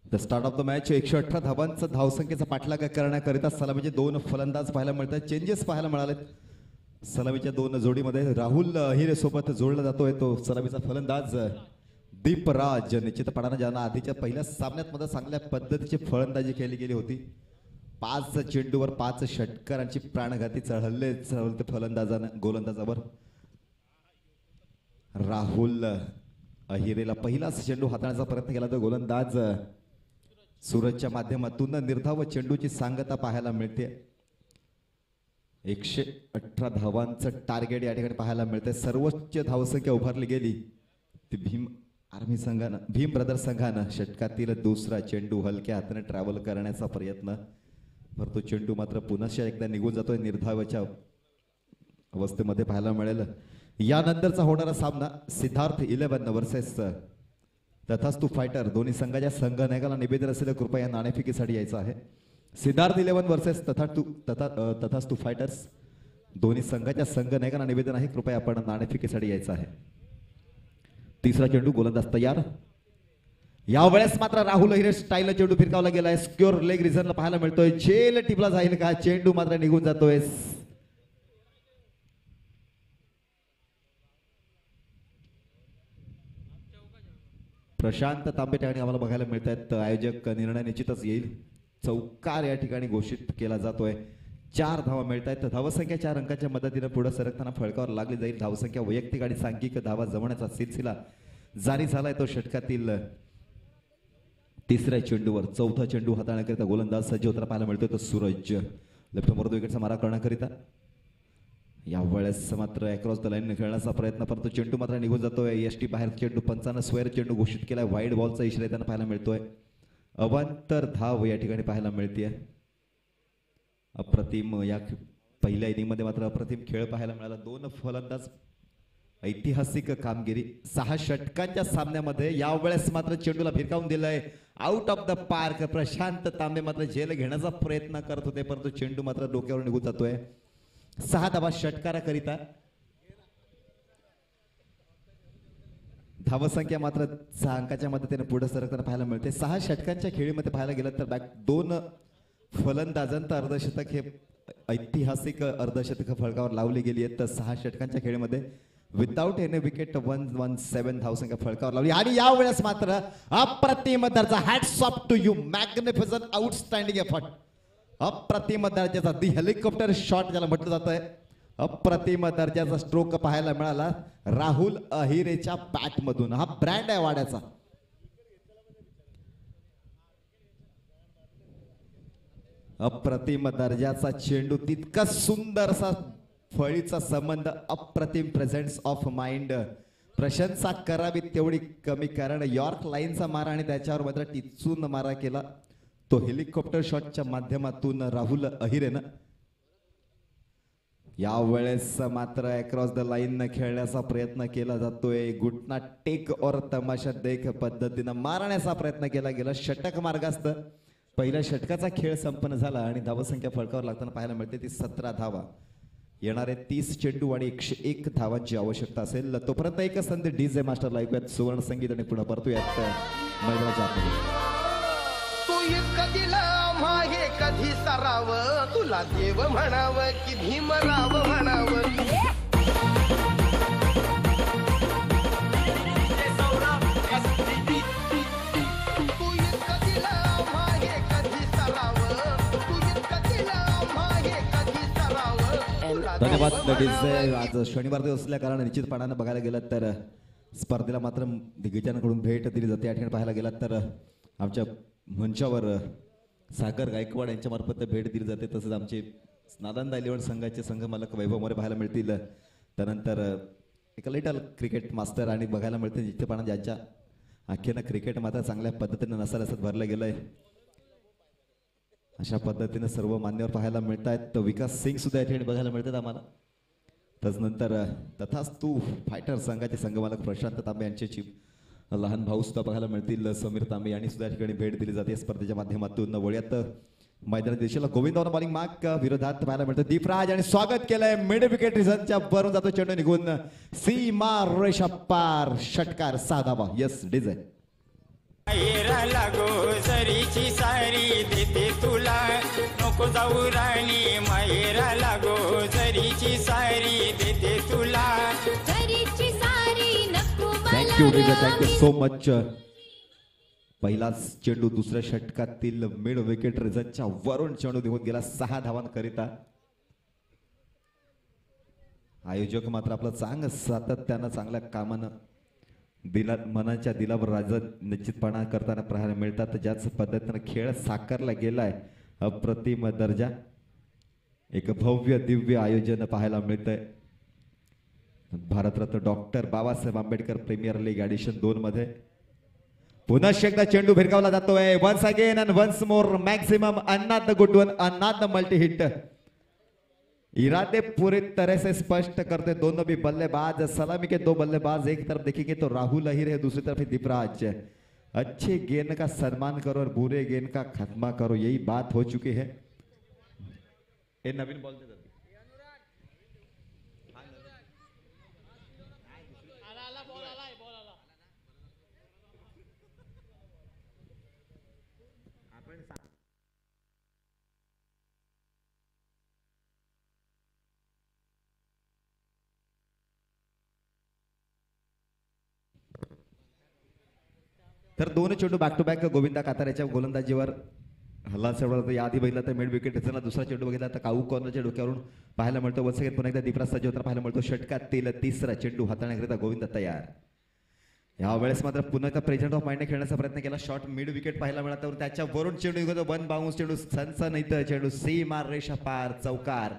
The start of the match 118 धावांचा धावसंख्येचा पाठलाग करण्याकरिता सलामीचे 2 फलंदाज पाहायला मिळतात. चेंजेस पाहायला मिळालेत. सलामीच्या 2 जोडीमध्ये राहुल अहिरे सोबत जोडला जातोय तो सलामीचा फलंदाज दीपराज. निश्चितपणाने ज्यांना आधीच्या पहिल्या सामन्यात मध्ये चांगल्या पद्धतीची फलंदाजी केली गेली होती. 5 चेंडूवर 5 षटकारांची प्राणघाती चढले फलंदाजानं गोलंदाजावर. राहुल अहिरेला पहिलाच चेंडू हाताळण्याचा प्रयत्न केला तर गोलंदाज सूरजच्या माध्यमातून निर्धाव चेंडूची सांगता पाहायला मिळते. 118 धावांचं टार्गेट या ठिकाणी पाहायला मिळते. सर्वोच्च धावसंख्या उभारली गेली ती भीम ब्रदर्स संघानं षटकातील दुसरा चेंडू हलक्या हाताने ट्रॅव्हल करण्याचा प्रयत्न, परंतु चेंडू मात्र पुन्हा एकदा निघून जातोय निर्धावाच्या अवस्थेमध्ये पाहायला मिळेल. यानंतरचा होणारा सामना सिद्धार्थ 11 वर्सेस तथास्तु फायटर. दोन्ही संघाच्या संघनायकाला निवेदन असेल कृपया नाणेफेकीसाठी यायचं आहे. सिद्धार्थ 11 वर्सेस तथास्तु फायटर्स. दोन्ही संघाच्या संघनायकांना निवेदन आहे कृपया आपण नाणेफेकीसाठी यायचं आहे. तिसरा चेंडू गोलंदाज तयार. यावेळेस मात्र राहुल अहिरे स्टाईल चेंडू फिरकावला गेलाय. स्क्युअर लेग रिझनला पाहायला मिळतोय. झेल टिपला जाईल का? चेंडू मात्र निघून जातोय. प्रशांत तांबे ठिकाणी आम्हाला बघायला मिळत आहेत. आयोजक निर्णय निश्चितच येईल. चौकार या ठिकाणी घोषित केला जातोय. 4 धावा मिळत आहेत. धावसंख्या 4 अंकाच्या मदतीने पुढे सरकताना फळकावर लागली जाईल. धावसंख्या वैयक्तिक आणि सांघिक धावा जमण्याचा सिलसिला जारी झालाय. तो षटकातील तिसऱ्या चेंडूवर. चौथा चेंडू हाताळण्याकरिता गोलंदाज सज्ज होताना पाहायला मिळतोय तो सूरज. लेफ्ट मर्द विकेटचा मारा करण्याकरिता यावेळेस मात्र अक्रॉस द लाईन खेळण्याचा प्रयत्न, परंतु चेंडू मात्र निघून जातोय. एसटी बाहेर चेंडू. पंचांना स्क्वेअर चेंडू घोषित केलाय. वाईड बॉलचा इशारा त्यांना पाहायला मिळतोय. अवांतर धाव या ठिकाणी पाहायला मिळते. अप्रतिम या पहिल्या इनिंग मध्ये मात्र अप्रतिम खेळ पाहायला मिळाला. 2 फलंदाज. ऐतिहासिक कामगिरी 6 षटकांच्या सामन्यामध्ये. यावेळेस मात्र चेंडूला भिरकावून दिलाय out of the park. Prashant Tambe मात्र झेल घेण्याचा प्रयत्न करत होते, परंतु चेंडू मात्र डोक्यावर निघून जातोय. 6 धावा षटकाराकरिता. धावसंख्या मात्र 6 अंकाच्या मदतीने पुढे सरकताना पाहायला मिळते. 6 षटकांच्या खेळीमध्ये पाहायला गेलं तर 2 फलंदाजांचं अर्धशतक हे ऐतिहासिक अर्धशतक फळकावर लावली गेली आहेत. तर 6 षटकांच्या खेळीमध्ये विदाउट एनी विकेट 117 धावसंख्या फळकावर लावली. आणि यावेळेस मात्र अप्रतिम दर्जा. Hats off to you. Magnificent outstanding effort. अप्रतिम दर्जाचा दी हेलिकॉप्टर शॉट ज्याला म्हटलं जात आहे. अप्रतिम दर्जाचा स्ट्रोक पाहायला मिळाला राहुल अहिरेच्या बॅट मधून. हा ब्रँड आहे वाड्याचा. अप्रतिम दर्जाचा चेंडू. तितका सुंदरसा फळीचा संबंध. अप्रतिम प्रेझेन्स ऑफ माइंड. प्रशंसा करावी तेवढी कमी, कारण यॉर्क लाईनचा मारा आणि त्याच्यावर मात्र टिचून मारा केला तो हेलिकॉप्टर शॉटच्या माध्यमातून राहुल अहिरेनं. यावेळेस मात्र अक्रॉस द लाईन खेळण्याचा प्रयत्न केला जातोय. गुटना टेक और तमाशा देख पद्धतीनं मारण्याचा प्रयत्न केला गेला. षटक मार्गास्त पहिल्या षटकाचा खेळ संपन्न झाला आणि धावसंख्या फळकावर लागताना पाहायला मिळते ती 17 धावा. येणारे 30 चेंडू आणि 101 धावांची आवश्यकता असेल. तोपर्यंत एक संधी डीजे मास्टर ऐकूयात सुवर्ण संगीत आणि पुन्हा परतूयात मैदानाच्या आतमध्ये. तू इतकं दिलं मागे कधी सराव तुला देव म्हणाव की भीमराव म्हणाव तू इतकं दिलं आम्हा हे कधी सराव तू इतकं दिलं आम्हा हे कधी सराव तुला धन्यवाद देव लडीज. म्हणावं. आज शनिवार दिवस असल्या कारण निश्चितपणानं बघायला गेलात तर स्पर्धेला मात्र दिग्गजांकडून भेट दिली जाते. या ठिकाणी पाहायला गेलात तर आमच्या मंचावर सागर गायकवाड यांच्या मार्फत भेट दिली जाते. तसंच आमचे नालंदा 11 संघाचे संघ मालक वैभव मोरे पाहायला मिळतील. त्यानंतर एक लिटल क्रिकेट मास्टर आणि बघायला मिळते निश्चितपणानं ज्यांच्या अखेरनं क्रिकेट मात्र चांगल्या पद्धतीने नसायला असं भरलं गेलंय. अशा पद्धतीने सर्व मान्यवर पाहायला मिळत आहेत. तर विकास सिंग सुद्धा या ठिकाणी बघायला मिळतात आम्हाला. त्याचनंतर तथास्तू फायटर संघाचे संघमालक प्रशांत तांबे यांचे लहान भाऊ सुद्धा बघायला मिळतील. समीर तांबे यांनी सुद्धा या ठिकाणी भेट दिली जाते स्पर्धेच्या माध्यमातून. वळ्यात मैदानात दिशेला गोविंदावर बॉलिंग मार्क विरोधात पाहायला मिळतं दीपराज आणि स्वागत केलंय मिड विकेट रिझनच्या वरून जातो चेंडू निघून सीमा रेषा पार. षटकार 6 धावा. यस डिझाईन माहेरा लागो जरीची सारी देते तुला नको जाऊ राणी माहेरा लागो जरीची सारी देते तुला जरीची सारी नको मला thank you design. Thank you Rani. So much. पहिलाच चेंडू दुसऱ्या षटकातील मिड विकेट रिझनच्या वरून चेंडू निघून गेला 6 धावांकरिता. आयोजक मात्र आपलं सातत्यानं चांगल्या कामानं मनाच्या दिलावर राजा निश्चितपणा करताना पाहायला मिळतात. ज्याच पद्धतीनं खेळ साकारला गेलाय अप्रतिम दर्जा. एक भव्य दिव्य आयोजन पाहायला मिळतंय. Bharat Ratna doctor Babasaheb Ambedkar premier league edition 2 मध्ये पुन्हा एकदा चेंडू भिरकावला जातोय. Once again and once more maximum another the good one another the multi hit. इरादे पूरी तरह से स्पष्ट करते दोनों भी बल्लेबाज. सलामी के 2 बल्लेबाज एक तरफ देखेंगे तो राहुल अहिर है, दूसरी तरफ दीपराज. अच्छे गेंद का सम्मान करो और बुरे गेंद का खात्मा करो, यही बात हो चुकी है. ये नवीन बॉल दे तर 2 चेंडू बॅक टू बॅक गोविंदा काताऱ्याच्या गोलंदाजीवर हल्ला सोडवला. याआधी बघितला तर मिड विकेट रिझनला दुसरा चेंडू बघितला तर काऊ कॉर्नरच्या डोक्यावरून पाहायला मिळतो. वन्स अगेन पुन्हा एकदा दीपराज सज्ज होताना पाहायला मिळतो. षटकातील तिसरा चेंडू हाताळण्याकरिता गोविंदा तयार. यावेळेस मात्र पुन्हा एकदा प्रेझेंट ऑफ माइंडने खेळण्याचा प्रयत्न केला. शॉर्ट मिड विकेट पाहायला मिळाला तर त्याच्यावरून चेंडू निघतो. 1 बाउन्स चेंडू सनसनीत चेंडू सीमा रेषा पार चौकार.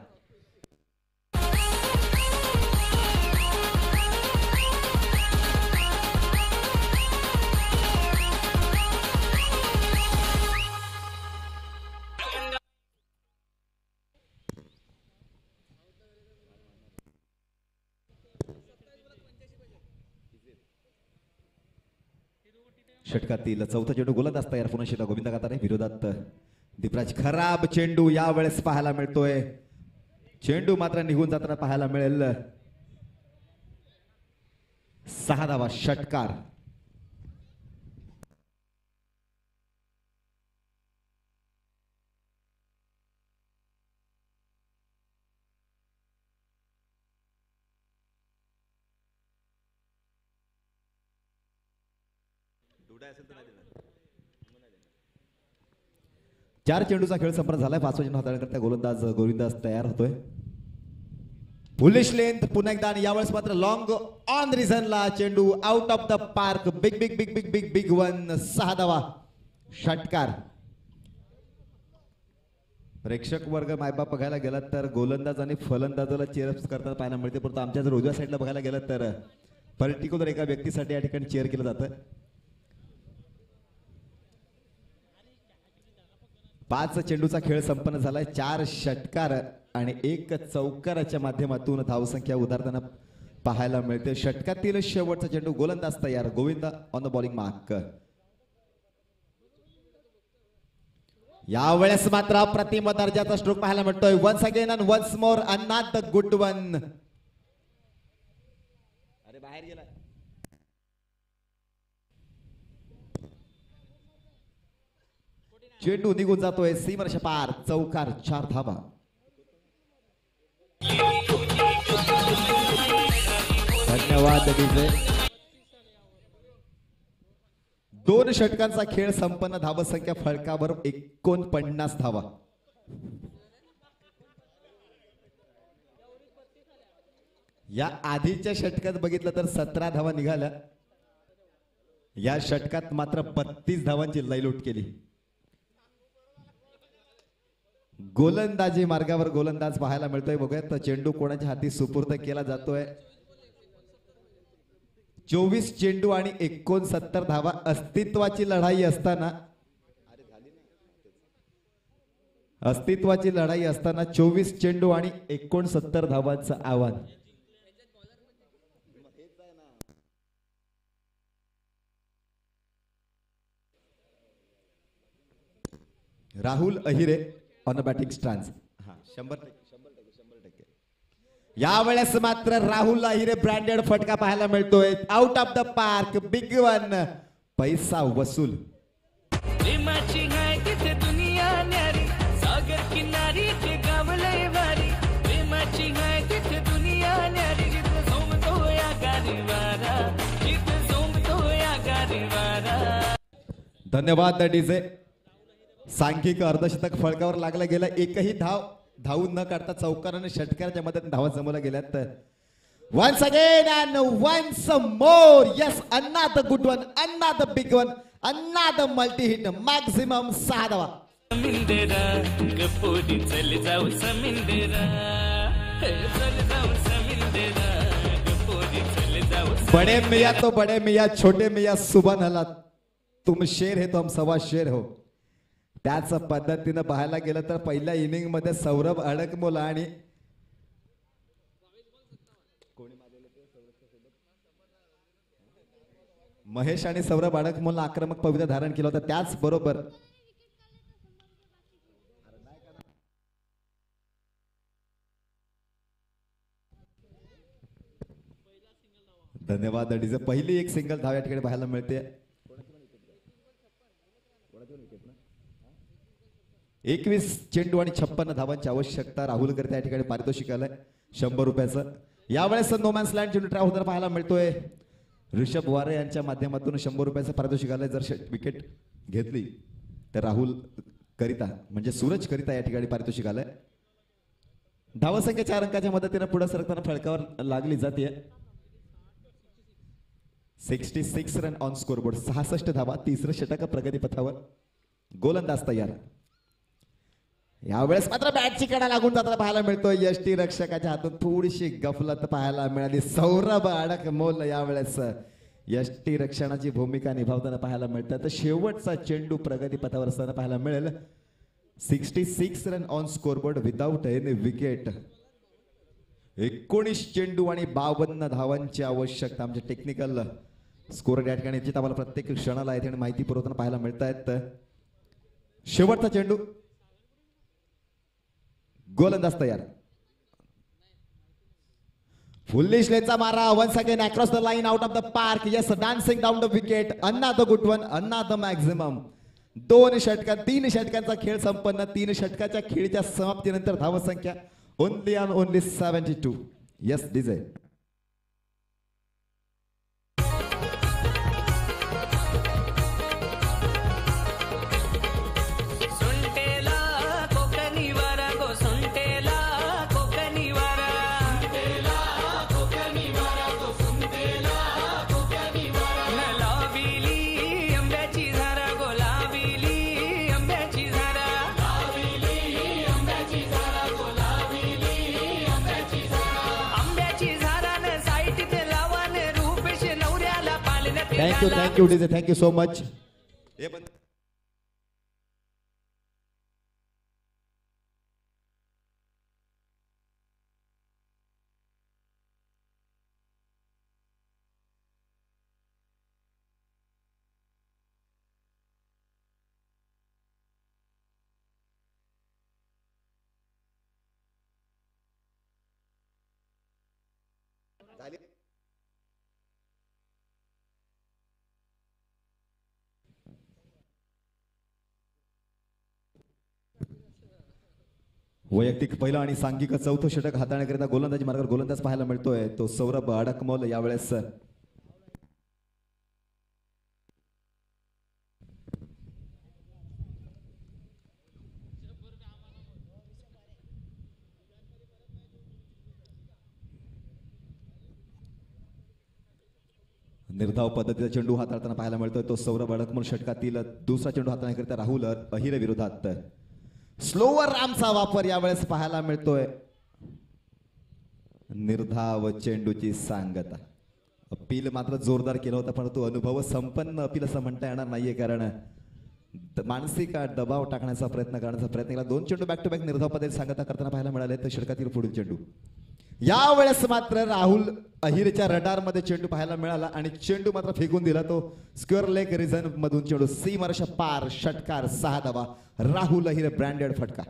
षटकातील चौथा चेंडू गोलंदाज तयार पुन्हा शेता गोविंदा कातारे विरोधात दीपराज. खराब चेंडू यावेळेस पाहायला मिळतोय. चेंडू मात्र निघून जाताना पाहायला मिळेल. 6 धावा. षटकार. चार चेंडूचा खेळ संपन्न झालाय. 5वा चेंडू हाताळण्याकरता गोलंदाज गोविंदास तयार होतोय. पुलिश लेंथ पुन्हा एकदा आणि यावेळेस मात्र लॉंग ऑन रिझनला चेंडू out of the park. Big big big big big big 1. 6 धावा. षटकार. प्रेक्षक वर्ग मायबाप बघायला गेलात तर गोलंदाज आणि फलंदाजाला चेअरअप्स करताना पाहायला मिळते. परंतु आमच्या जर उजव्या साईडला बघायला गेलात तर पर्टिक्युलर एका व्यक्तीसाठी या ठिकाणी चेअर केलं जातं. 5 चेंडूचा खेळ संपन्न झालाय. 4 षटकार आणि 1 चौकाराच्या माध्यमातून धावसंख्या उधारताना पाहायला मिळते. षटकातील शेवटचा चेंडू गोलंदाज तयार. Govinda on the bowling mark. यावेळेस मात्र अप्रतिम दर्जाचा स्ट्रोक पाहायला मिळतोय. Once again and once more another the good one. अरे बाहेर गेला. चेंडू निघून जातोय सीमारेषा पार, चौकार 4 धावा. धन्यवाद डीजे. 2 षटकांचा खेळ संपन्न, धावसंख्या फलकावर 49 धावा. या आधीच्या षटकात बघितलं तर 17 धावा निघाल्या. या षटकात मात्र 32 धावांची लयलूट केली. गोलंदाजी मार्गावर गोलंदाज पाहायला मिळतोय. बघूयात तर चेंडू कोणाच्या हाती सुपूर्द केला जातोय. 24 चेंडू आणि 69 धावा. अस्तित्वाची लढाई असताना 24 चेंडू आणि 69 धावांचं आव्हान. Rahul Ahire on batting stance. 100%. यावेळेस मात्र राहुल अहिरे ब्रँडेड फटका पाहायला मिळतोय. Out of the park, big one, पैसा वसूल. प्रेमाची गाय तिथे दुनिया न्यारी, सागर किनारी ते गावलंय भारी. प्रेमाची गाय तिथे दुनिया न्यारी, जिथे झोमतो या गारीवारा, जिथे झोमतो या गारीवारा. धन्यवाद डीजे. सांघिक अर्धशतक फळकावर लागला गेला. एकही धावून न काढता चौकाराने षटकाराच्या मदतीने धावा जमवल्या गेल्यात. Once again and once more. Yes, another good one, another big one, another multi hit, maximum 6 धावा. समिंदेरा कपोरी चल जाऊ समिंदेरा, चल जाऊ समिंदेरा, कपोरी चल जाऊ. बड़े मियाँ तो बड़े मियाँ, छोटे मियाँ सुबह नला. तुम शेर है तो हम सवा शेर हो. त्याच पद्धतीनं पाहायला गेलं तर पहिल्या इनिंग मध्ये सौरभ अडकमोल आणि महेश आणि सौरभ अडकमोल आक्रमक पवित्रा धारण केलं होतं. त्याच बरोबर धन्यवाद डीजे. पहिली एक सिंगल धाव या ठिकाणी पाहायला मिळते. 21 चेंडू आणि 56 धावांची आवश्यकता. राहुल करते या ठिकाणी पारितोषिक आलंय 100 रुपयाचं. यावेळेस नोमॅन्स लँड चेंडू ट्राय होताना पाहायला मिळतोय. ऋषभ वारे यांच्या माध्यमातून 100 रुपयाचं पारितोषिक आलंय. जर विकेट घेतली तर राहुल करिता म्हणजे सूरज करिता या ठिकाणी पारितोषिक आलंय. धावसंख्या 4 अंकाच्या मदतीने पुढे सरकताना फळकावर लागली जाते. 66 रन ऑन स्कोरबोर्ड, 66 धावा. 3रं षटक प्रगतीपथावर. गोलंदाज तयार. यावेळेस मात्र बॅटची कडा लागून जाताना पाहायला मिळतोय. यष्टी रक्षकाच्या हातून थोडीशी गफलत पाहायला मिळाली. सौरभ अडकमोल यावेळेस यष्टी रक्षणाची भूमिका निभावताना पाहायला मिळतात. तर शेवटचा चेंडू प्रगतीपथावर असताना पाहायला मिळेल. 66 run on scoreboard without any wicket. 19 चेंडू आणि 52 धावांची आवश्यकता. आमचे टेक्निकल स्कोर या ठिकाणी आम्हाला प्रत्येक क्षणाला येथे माहिती पुरवताना पाहायला मिळत आहेत. शेवटचा चेंडू. गोलंदाज तयार. फुल्ली स्लेचा मारा. Once again across the line, out of the park. Yes, dancing down the wicket. Another good one, another maximum. 2 षटकात 3 षटकांचा खेळ संपन्न. 3 षटकाच्या खेळीच्या समाप्तीनंतर धावसंख्या only on only 72. Yes DJ. Thank you DJ, thank you so much. वैयक्तिक पहिला आणि सांघिक चौथं षटक हाताळण्याकरिता गोलंदाजी मार्गावर गोलंदाज पाहायला मिळतोय तो सौरभ अडकमोल यावेळेस निर्धाव पद्धतीचा चेंडू हाताळताना पाहायला मिळतोय तो सौरभ अडकमोल षटकातील दुसरा चेंडू हाताळण्याकरिता राहुल अहिरे विरोधात स्लोवर रामचा वापर यावेळेस पाहायला मिळतोय निर्धाव चेंडूची सांगता अपील मात्र जोरदार केलं होतं परंतु अनुभव संपन्न अपील असं म्हणता येणार नाहीये कारण मानसिक दबाव टाकण्याचा प्रयत्न करण्याचा प्रयत्न केला दोन चेंडू बॅक टू बॅक निर्धाव पद्धती सांगता करताना पाहायला मिळाले तर षटकातील पुढील चेंडू यावेळेस मात्र राहुल अहिरच्या रडारमध्ये चेंडू पाहायला मिळाला आणि चेंडू मात्र फेकून दिला तो स्क्वेअर लेग रिझन मधून चेंडू सीमारेष पार षटकार 6 धावा राहुल अहिर ब्रँडेड फटका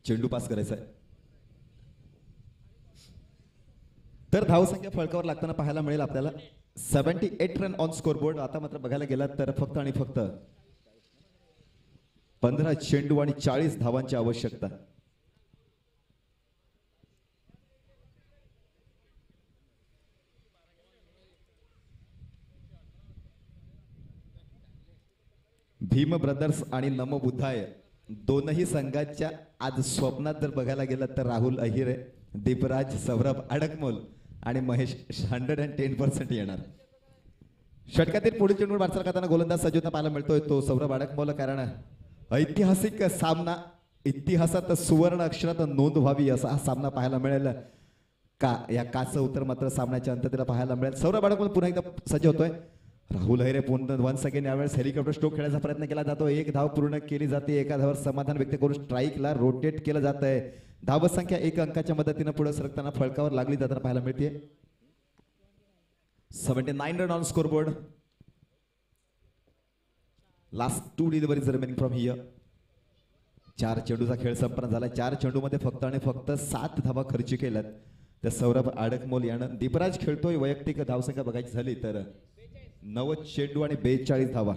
चेंडू पास करायचा आहे तर धावसंख्या फळकावर लागताना पाहायला मिळेल आपल्याला 78 रन ऑन स्कोर बोर्ड आता मात्र बघायला गेलात तर फक्त आणि फक्त 15 चेंडू आणि 40 धावांची आवश्यकता भीम ब्रदर्स आणि नमो बुद्धाय दोनही संघाच्या आज स्वप्नात जर बघायला गेलं तर राहुल अहिरे दीपराज सौरभ अडकमोल आणि महेश 110% येणार षटकातील पुढील चेंडू वाटचाल करताना गोलंदाज सज्जता पाहायला मिळतोय तो सौरभ अडकमोल कारण ऐतिहासिक सामना इतिहासात सुवर्ण अक्षरात नोंद व्हावी असा हा सामना पाहायला मिळेल का या काचं उत्तर मात्र सामन्याच्या अंततीला पाहायला मिळेल सौरभ अडकमोल पुन्हा एकदा सज्ज होतोय राहुल अहिरे पुन्हा वन्स अगेन यावेळेस हेलिकॉप्टर स्ट्रोक खेळायचा प्रयत्न केला जातो एक धाव पूर्ण केली जाते एका धावावर समाधान व्यक्त करून स्ट्राईकला रोटेट केलं जात आहे धावत संख्या 1 अंकाच्या मदतीने पुढे सरकताना फळकावर लागली जाताना पाहायला मिळते 79 run on score board last 2 deliveries remaining from here 4 चेंडूचा खेळ संपन्न झाला 4 चेंडूमध्ये फक्त आणि फक्त 7 धावा खर्च केल्यात त्या सौरभ अडकमोल यानं दीपराज खेळतोय वैयक्तिक धावसंख्या बघायची झाली तर 9 चेंडू आणि 42 धावा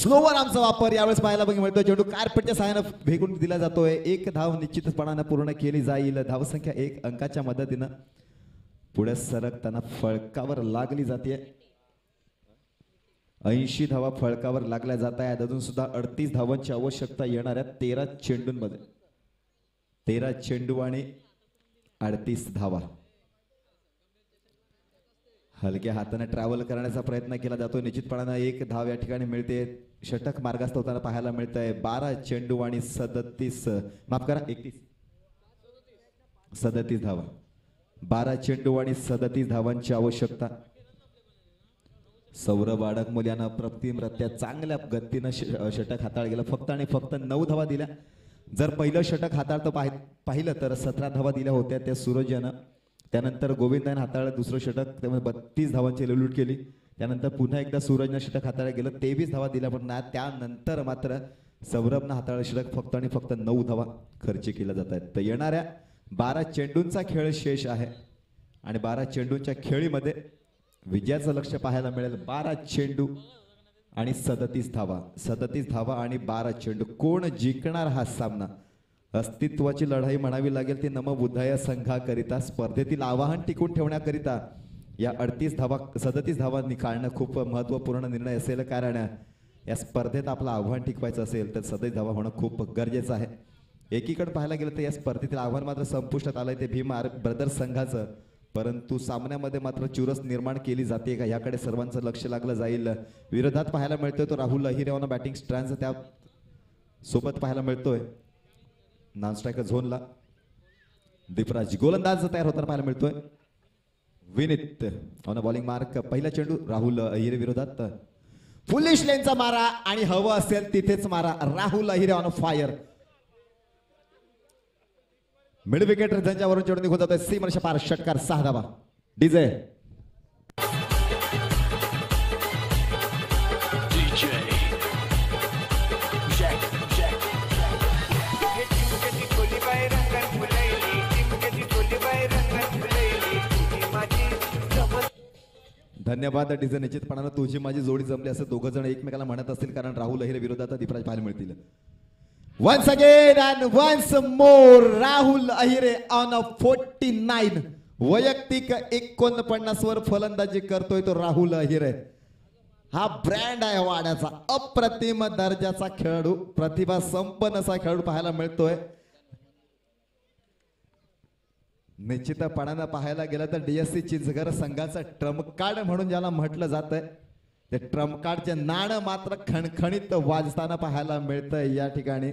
स्लोवर आमचा वापर यावेळेस पाहायला मिळतोय चेंडू कार्पेटच्या सहाय्याने फेकून दिला जातोय एक धाव निश्चितपणाने पूर्ण केली जाईल धावसंख्या 1 अंकाच्या मदतीने पुढे सरकताना फळकावर लागली जाते 80 धावा फळकावर लागल्या जात आहेत अजून सुद्धा 38 धावांची आवश्यकता येणाऱ्या 13 चेंडूंमध्ये 13 चेंडू आणि 38 धावा हलक्या हाताने ट्रॅव्हल करण्याचा प्रयत्न केला जातो निश्चितपणाने 1 धाव या ठिकाणी मिळते षटक मार्गास्थ होताना पाहायला मिळत आहे 12 चेंडू आणि 37 माफ करा 37 धावा 12 चेंडू आणि 37 धावांची आवश्यकता सौरभ अडकमोल यानं प्रतिमरित्या चांगल्या गतीनं षटक हाताळ गेला फक्त आणि फक्त 9 धावा दिल्या जर पहिलं षटक हाताळतं पाहिलं तर 17 धावा दिल्या होत्या त्या सूरज यानं त्यानंतर गोविंदाने हाताळलं दुसरं षटक त्यामध्ये 32 धावांची लुलूट केली त्यानंतर पुन्हा एकदा सूरजनं षटक हाताळलं गेलं 23 धावा दिल्या पण त्यानंतर मात्र सौरभनं हाताळलं षटक फक्त आणि फक्त 9 धावा खर्च केल्या जात आहेत तर येणाऱ्या 12 चेंडूंचा खेळ शेष आहे आणि 12 चेंडूंच्या खेळीमध्ये विजयाचं लक्ष पाहायला मिळेल 12 चेंडू आणि 37 धावा आणि 12 चेंडू कोण जिंकणार हा सामना अस्तित्वाची लढाई म्हणावी लागेल ती नम बुद्धाया संघाकरिता स्पर्धेतील आवाहन टिकून ठेवण्याकरिता या 37 धावा काढणं खूप महत्वपूर्ण निर्णय असेल कारण या स्पर्धेत आपलं आव्हान टिकवायचं असेल तर 37 धावा होणं खूप गरजेचं आहे एकीकडे पाहायला गेलं तर या स्पर्धेतील आव्हान मात्र संपुष्टात आलंय ते भीम ब्रदर्स संघाचं परंतु सामन्यामध्ये मात्र चुरस निर्माण केली जाते का याकडे सर्वांचं लक्ष लागलं जाईल विरोधात पाहायला मिळतोय तो राहुल अहिरेवाना बॅटिंग स्ट्रँड त्या सोबत पाहायला मिळतोय नॉन स्ट्रायकर झोनला दीपराज गोलंदाज तयार होताना पाहायला मिळतोय विनीत ऑन बॉलिंग मार्क पहिला चेंडू राहुल अहिरे विरोधात फुलिश लेनचा मारा आणि हवं असेल तिथेच मारा Rahul Ahire on fire mid wicket त्यांच्यावरून चेंडू निघून जातोय सीमारेषा पार षटकार 6 धावा डीजे धन्यवाद डीजे. निश्चितपणानं तुझी माझी जोडी जमली असं दोघं जण एकमेकाला म्हणत असतील, कारण राहुल अहिरे विरोधात दीपराज पाहायला मिळतील. Once again and once more Rahul Ahire on a 49. वैयक्तिक 49 वर फलंदाजी करतोय तो राहुल अहिरे. हा ब्रँड आहे वाड्याचा. अप्रतिम दर्जाचा खेळाडू, प्रतिभा संपन्न असा खेळाडू पाहायला मिळतोय. निश्चितपणानं पाहायला गेलं तर डीएससी चिंचघर संघाचा ट्रम्प कार्ड म्हणून ज्याला म्हटलं जात आहे, ते ट्रम्प कार्डचे नाणं मात्र खणखणीत वाजताना पाहायला मिळतंय या ठिकाणी.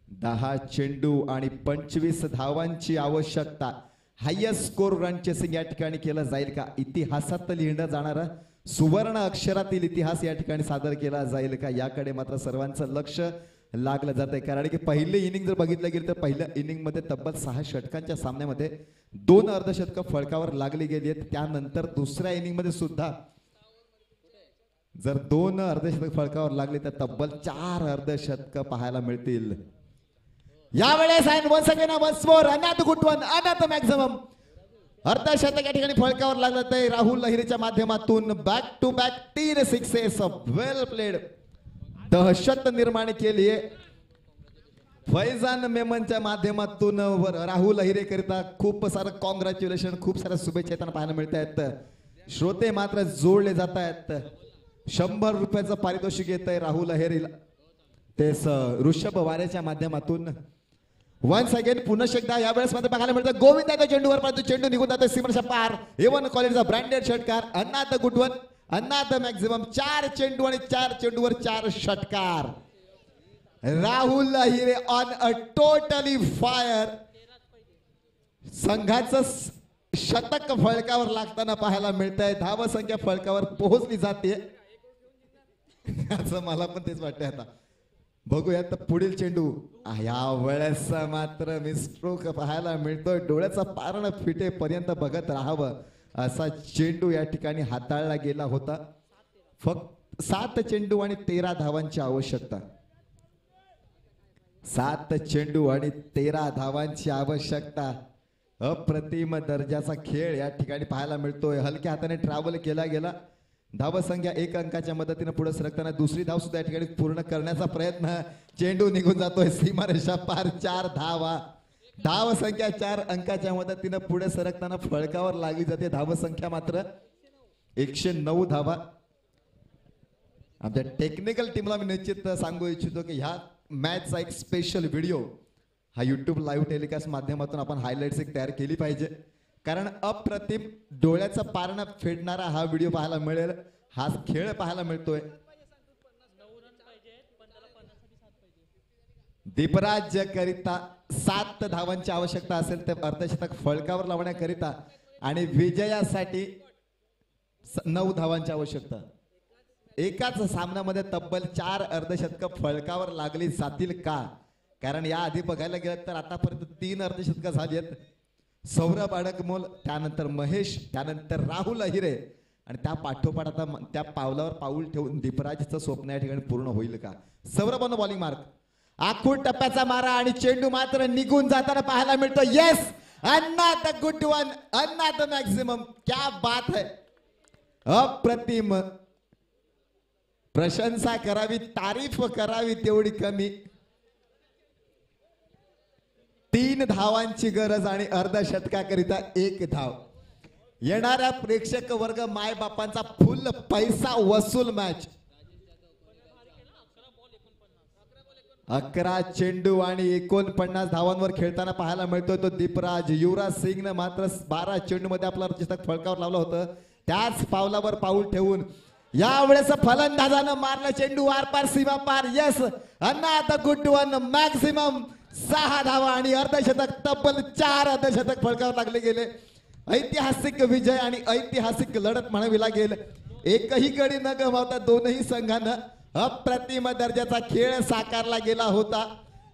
10 चेंडू आणि 25 धावांची आवश्यकता. हायेस्ट स्कोर रन चेसिंग या ठिकाणी केलं जाईल का? इतिहासात लिहिलं जाणारा सुवर्ण अक्षरातील इतिहास या ठिकाणी सादर केला जाईल का? याकडे मात्र सर्वांचं लक्ष लागलं जात आहे. कारण की पहिली इनिंग जर बघितलं गेली तर पहिल्या इनिंग मध्ये तब्बल 6 षटकांच्या सामन्यामध्ये 2 अर्धशतकं फळकावर लागली गेली आहेत. त्यानंतर दुसऱ्या इनिंग मध्ये सुद्धा जर 2 अर्धशतक फळकावर लागली तर तब्बल 4 अर्धशतकं पाहायला मिळतील. यावेळेस वन्स अगेन वन्स मोर अनाथ गुड वन अनाथ मॅक्झिमम अर्धशतक या ठिकाणी फळकावर लागत आहे राहुल अहिरेच्या माध्यमातून. Back to back 3 sixes. Well played. दहशत निर्माण केली आहे फैजान मेमनच्या माध्यमातून. राहुल अहिरे करिता खूप सारं कॉंग्रॅच्युलेशन, खूप साऱ्या शुभेच्छा त्यांना पाहायला मिळत आहेत. श्रोते मात्र जोडले जात आहेत. 100 रुपयाचं पारितोषिक येत आहे राहुल अहिरेला. तेच ऋषभ वारेच्या माध्यमातून. वन्स अगेन पुन्हा एकदा यावेळेस मध्ये बघायला मिळतं गोविंद आहे चेंडूवर, परंतु चेंडू निघून जातो सीमारेषा पार. एवन कॉलेजचा ब्रँडेड षटकार. अनाथ गुड वन अनाथ मॅक्झिमम. 4 चेंडू आणि 4 चेंडूवर 4 षटकार. Rahul Ahire on a totally fire. संघाचं शतक फळकावर लागताना पाहायला मिळत आहे. धावसंख्या फळकावर पोहोचली जाते असं मला पण तेच वाटतंय. आता बघूयात पुढील चेंडू. या वेळेस मात्र मिस्ट्रोक पाहायला मिळतोय. डोळ्याचा पारण फिटेपर्यंत बघत राहावं असा चेंडू या ठिकाणी हाताळला गेला होता. फक्त 7 चेंडू आणि 13 धावांची आवश्यकता. 7 चेंडू आणि 13 धावांची आवश्यकता. अप्रतिम दर्जाचा खेळ या ठिकाणी पाहायला मिळतोय. हलक्या हाताने ट्रॅव्हल केला गेला. धावसंख्या 1 अंकाच्या मदतीने पुढे सरकताना दुसरी धाव सुद्धा या ठिकाणी पूर्ण करण्याचा प्रयत्न. चेंडू निघून जातोय सीमारेषा पार. 4 धावा. धावसंख्या 4 अंकाच्या मदतीने पुढे सरकताना फळकावर लागली जाते. धावसंख्या मात्र 109 धावा. आमच्या टेक्निकल टीमला मी निश्चित सांगू इच्छितो की ह्या मॅचचा एक स्पेशल व्हिडिओ हा युट्यूब लाईव्ह टेलिकास्ट माध्यमातून आपण हायलाइट्स एक तयार केली पाहिजे. कारण अप्रतिम डोळ्याचा पारणा फेडणारा हा व्हिडिओ पाहायला मिळेल. हा खेळ पाहायला मिळतोय. दीपराज करिता 7 धावांची आवश्यकता असेल तर अर्धशतक फळकावर लावण्याकरिता आणि विजयासाठी 9 धावांची आवश्यकता. एकाच सामन्यामध्ये तब्बल 4 अर्धशतक फळकावर लागली जातील का? कारण या आधी बघायला गेलं तर आतापर्यंत 3 अर्धशतक झाली आहेत. सौरभ अडकमोल, त्यानंतर महेश, त्यानंतर राहुल अहिरे आणि त्या पाठोपाठ आता त्या पावलावर पाऊल ठेवून दीपराजचं स्वप्न या ठिकाणी पूर्ण होईल का? सौरभनं बॉलिंग मार्क. आखूड टप्प्याचा मारा आणि चेंडू मात्र निघून जाताना पाहायला मिळतो. येस अनाथ गुड वन अनाथ मॅक्झिमम. क्या बात है. अप्रतिम. प्रशंसा करावी, तारीफ करावी तेवढी कमी. 3 धावांची गरज आणि अर्धशतकाकरिता 1 धाव. येणाऱ्या प्रेक्षक वर्ग माय बापांचा फुल पैसा वसूल मॅच. 11 चेंडू आणि 49 धावांवर खेळताना पाहायला मिळतोय तो दीपराज. युवराज सिंगनं मात्र 12 चेंडू मध्ये आपला अर्धशतक फळकावर लावलं होतं. त्याच पावलावर पाऊल ठेवून यावेळेस फलंदाजानं मारलं चेंडू आरपार सीमा पार. यस अनाथ गुड वन मॅक्झिमम. 6 धावा आणि अर्धशतक. तब्बल 4 अर्धशतक फळकावर लागले गेले. ऐतिहासिक विजय आणि ऐतिहासिक लढत म्हणावी लागेल. एकही गडी न गमावता दोनही संघानं अप्रतिम दर्जाचा खेळ साकारला गेला होता.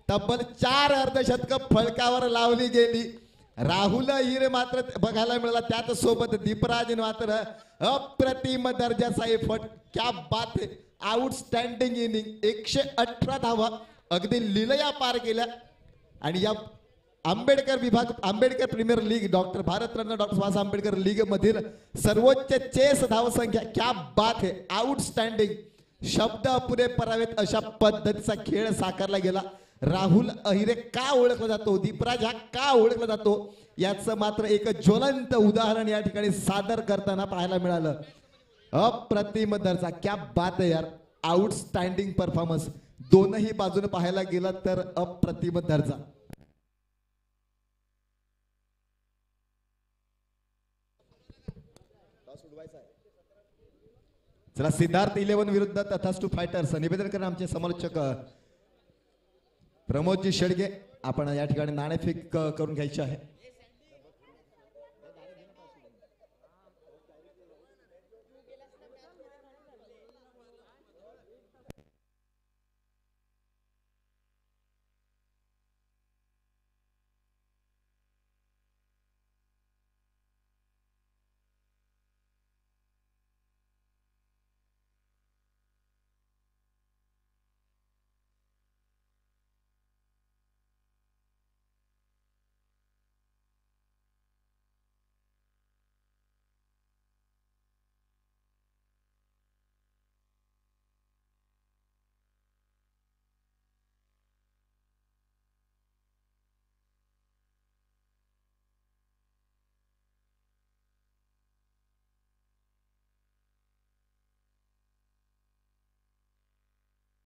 तब्बल 4 अर्धशतक फळकावर लावली गेली. राहुल अहिरे मात्र बघायला मिळाला. त्याच सोबत दीपराज मात्र अप्रतिम दर्जाचा एफर्ट. क्या बात है. Outstanding inning. 118 धावा अगदी लिलया पार केल्या आणि या आंबेडकर विभाग, Ambedkar premier league, doctor Bharat Ratna doctor Babasaheb Ambedkar league मधील सर्वोच्च चेस धावसंख्या. क्या बात है, आउटस्टँडिंग. शब्द अपुरे परावेत अशा पद्धतीचा खेळ साकारला गेला. राहुल अहिरे का ओळखला जातो, दीपराज हा का ओळखला जातो, याचं मात्र एक ज्वलंत उदाहरण या ठिकाणी सादर करताना पाहायला मिळालं. अप्रतिम दर्जा. क्या बात है यार, आउटस्टँडिंग परफॉर्मन्स. दोनही बाजूने पाहायला गेलं तर अप्रतिम दर्जा. चला, सिद्धार्थ 11 विरुद्ध तथास्तु फायटर्स. निवेदन करणं आमचे समालोचक प्रमोदजी शेडगे. आपण या ठिकाणी नाणेफेक करून घ्यायची आहे.